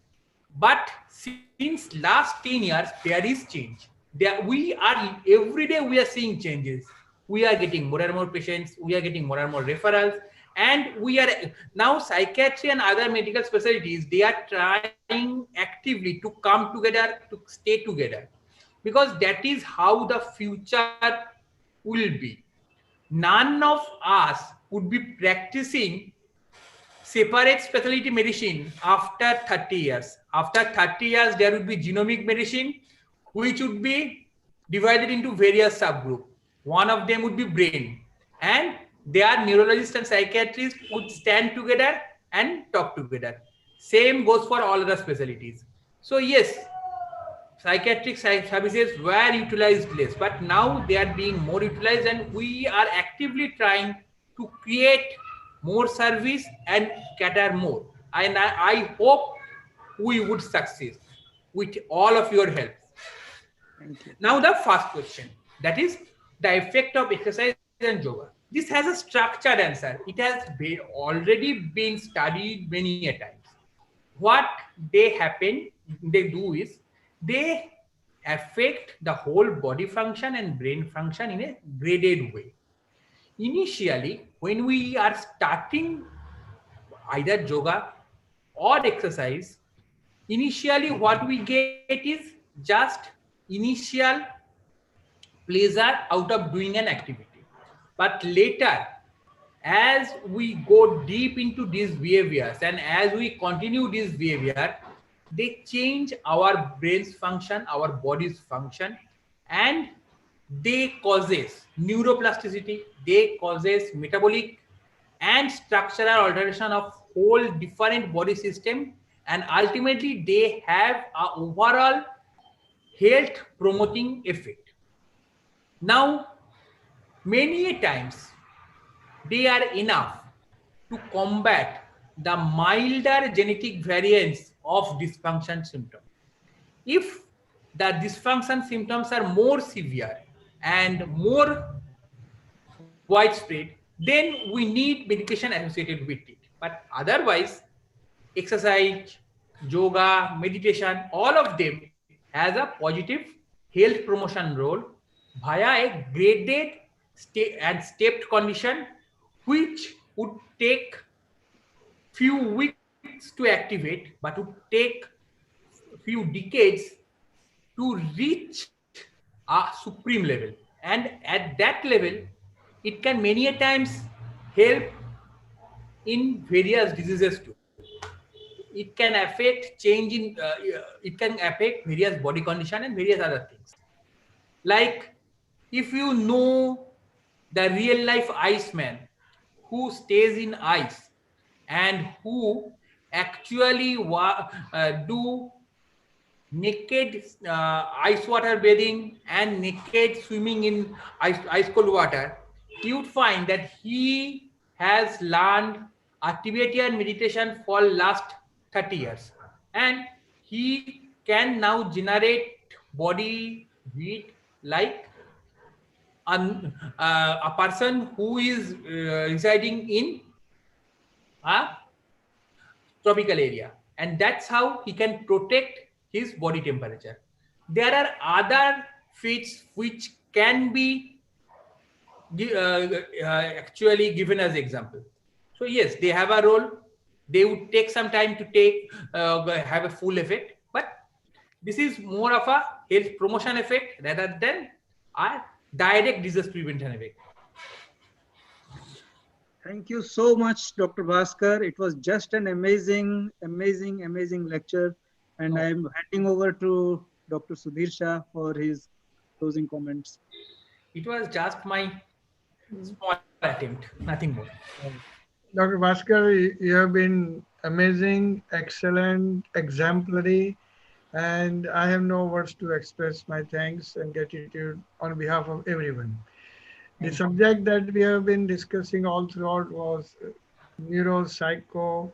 But since last 10 years, there is change. Every day we are seeing changes. We are getting more and more patients. We are getting more and more referrals. And we are now, psychiatry and other medical specialties, they are trying actively to come together, to stay together, because that is how the future will be. None of us would be practicing separate specialty medicine after 30 years. After 30 years, there would be genomic medicine, which would be divided into various subgroups. One of them would be brain, and their neurologists and psychiatrists would stand together and talk together. Same goes for all other specialties. So yes, psychiatric services were utilized less, but now they are being more utilized, and we are actively trying to create more service and cater more. And I hope we would succeed with all of your help. Thank you. Now the first question, that is the effect of exercise and yoga. This has a structured answer. It has already been studied many a times. What they do is they affect the whole body function and brain function in a graded way. Initially, when we are starting either yoga or exercise, initially what we get is just initial pleasure out of doing an activity. But later, as we go deep into these behaviors and as we continue this behavior, they change our brain's function, our body's function, and they causes neuroplasticity, they causes metabolic and structural alteration of whole different body system, and ultimately they have an overall health promoting effect. Now, many times they are enough to combat the milder genetic variants of dysfunction symptom. If the dysfunction symptoms are more severe and more widespread, then we need medication associated with it. But otherwise, exercise, yoga, meditation, all of them has a positive health promotion role via a graded and stepped condition, which would take few weeks to activate, but would take few decades to reach a supreme level. And at that level, it can many a times help in various diseases too. It can affect it can affect various body condition and various other things. Like, if you know the real life Iceman who stays in ice and who actually do naked ice water bathing and naked swimming in ice cold water, you would find that he has learned a Tibetan meditation for last 30 years, and he can now generate body heat like a person who is residing in a tropical area, and that's how he can protect his body temperature. There are other feats which can be actually given as example. So yes, they have a role. They would take some time to have a full effect, but this is more of a health promotion effect rather than a direct disease prevention effect. Thank you so much, Dr. Bhaskar. It was just an amazing, amazing, amazing lecture. And I'm handing over to Dr. Sudhir Shah for his closing comments. It was just my small attempt, nothing more. Dr. Bhaskar, you have been amazing, excellent, exemplary, and I have no words to express my thanks and gratitude on behalf of everyone. The subject that we have been discussing all throughout was neuropsycho,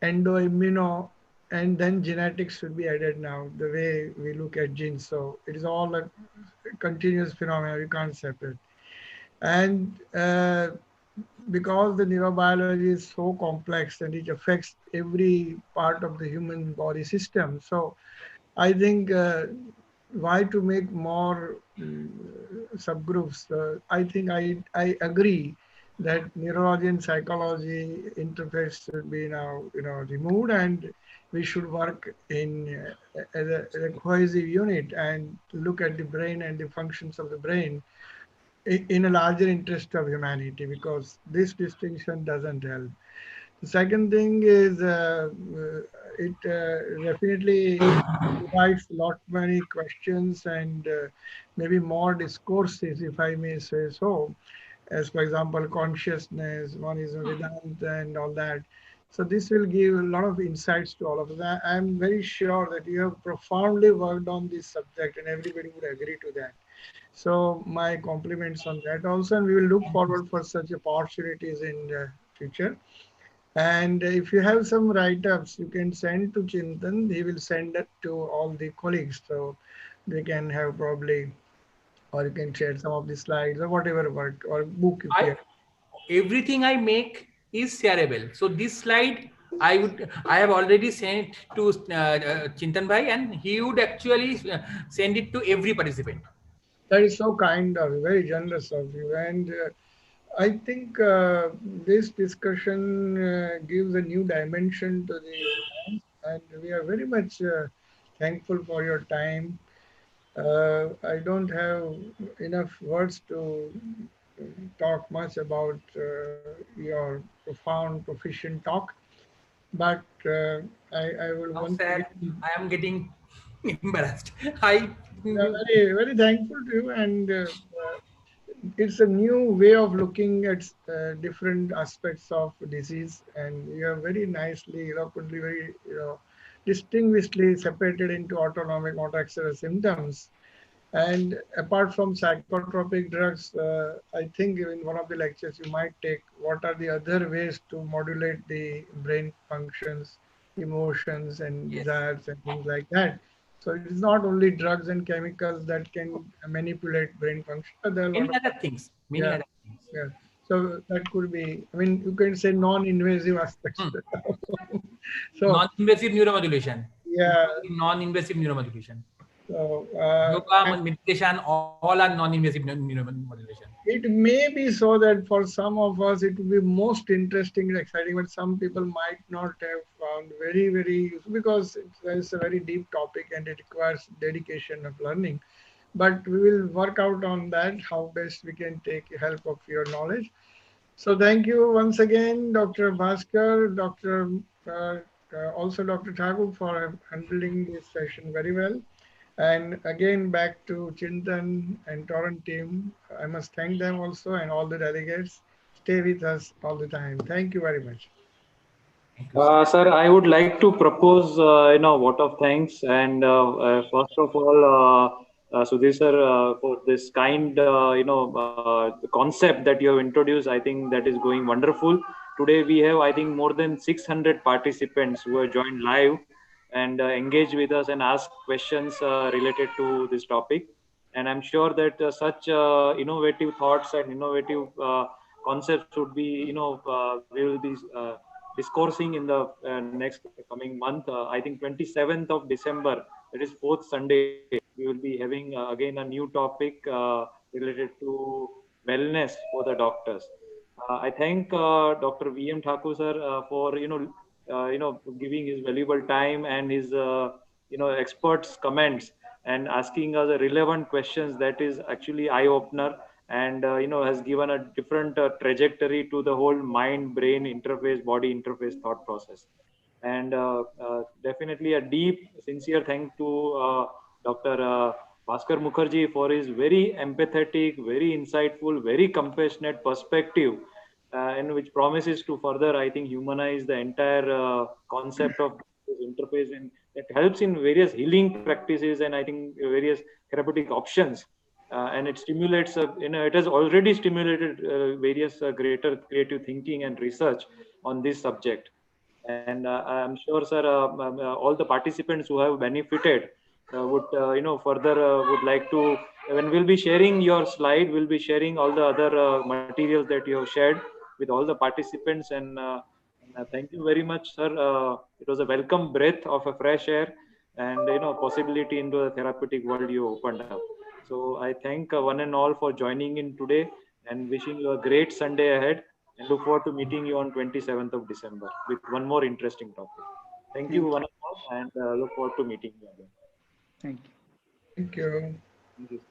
endoimmuno, and then genetics should be added now, the way we look at genes. So it is all a continuous phenomenon, you can't separate. And because the neurobiology is so complex and it affects every part of the human body system. So I think why to make more subgroups? I think I agree that neurology and psychology interface should be now removed, and we should work in as a cohesive unit and look at the brain and the functions of the brain in a larger interest of humanity, because this distinction doesn't help. The second thing is it definitely provides lot many questions and maybe more discourses, if I may say so, as for example, consciousness, one is Vedanta and all that. So this will give a lot of insights to all of us. I'm very sure that you have profoundly worked on this subject and everybody would agree to that. So my compliments on that also, and we will look forward for such opportunities in the future. And if you have some write-ups, you can send to Chintan. He will send it to all the colleagues, so they can have probably, or you can share some of the slides or whatever work or book you can. Everything I make is shareable. So this slide I have already sent to Chintan Bhai, and he would actually send it to every participant. That is so kind of you, very generous of you. And I think this discussion gives a new dimension to the science, and we are very much thankful for your time. I don't have enough words to talk much about your profound, proficient talk, but I will Now, want sir, to. I am getting embarrassed. Very, very thankful to you, and it's a new way of looking at different aspects of disease, and you have very nicely, eloquently, very distinguishedly separated into autonomic, autoaxial symptoms. And apart from psychotropic drugs, I think in one of the lectures you might take what are the other ways to modulate the brain functions, emotions, and desires and things like that. So it is not only drugs and chemicals that can manipulate brain function, but there are many other things. Many other things. Yeah. So that could be, I mean, you can say non-invasive aspects. So non-invasive neuromodulation. Yeah. Non-invasive neuromodulation. So yoga, meditation, all are non-invasive neuromodulation. It may be so that for some of us it will be most interesting and exciting, but some people might not have found very, very useful, because it's a very deep topic and it requires dedication of learning. But we will work out on that, how best we can take help of your knowledge. So thank you once again, Dr. Bhaskar, also Dr. Thakur, for handling this session very well. And again, back to Chintan and Torrent team. I must thank them also, and all the delegates. Stay with us all the time. Thank you very much. Sir, I would like to propose, vote of thanks. And first of all, Sudhir sir, for this kind, the concept that you have introduced, I think that is going wonderful. Today we have, I think, more than 600 participants who have joined live and engage with us and ask questions related to this topic. And I'm sure that such innovative thoughts and innovative concepts would be, we will be discoursing in the next coming month. I think 27th of December, that is fourth Sunday, we will be having again a new topic related to wellness for the doctors. I thank Dr. V.M. Thakur sir for giving his valuable time and his experts comments and asking us a relevant questions that is actually eye opener, and has given a different trajectory to the whole mind brain interface, body interface thought process. And definitely a deep sincere thank to Dr. Bhaskar Mukherjee for his very empathetic, very insightful, very compassionate perspective, and which promises to further, I think, humanize the entire concept of this interface, and it helps in various healing practices and I think various therapeutic options. And it stimulates, it has already stimulated various greater creative thinking and research on this subject. And I'm sure, sir, all the participants who have benefited would, further would like to, when we'll be sharing your slide, we'll be sharing all the other materials that you have shared with all the participants. And thank you very much, sir. It was a welcome breath of a fresh air and, possibility into the therapeutic world you opened up. So I thank one and all for joining in today and wishing you a great Sunday ahead. And look forward to meeting you on 27th of December with one more interesting topic. Thank you, one and all, and look forward to meeting you again. Thank you. Thank you. Thank you.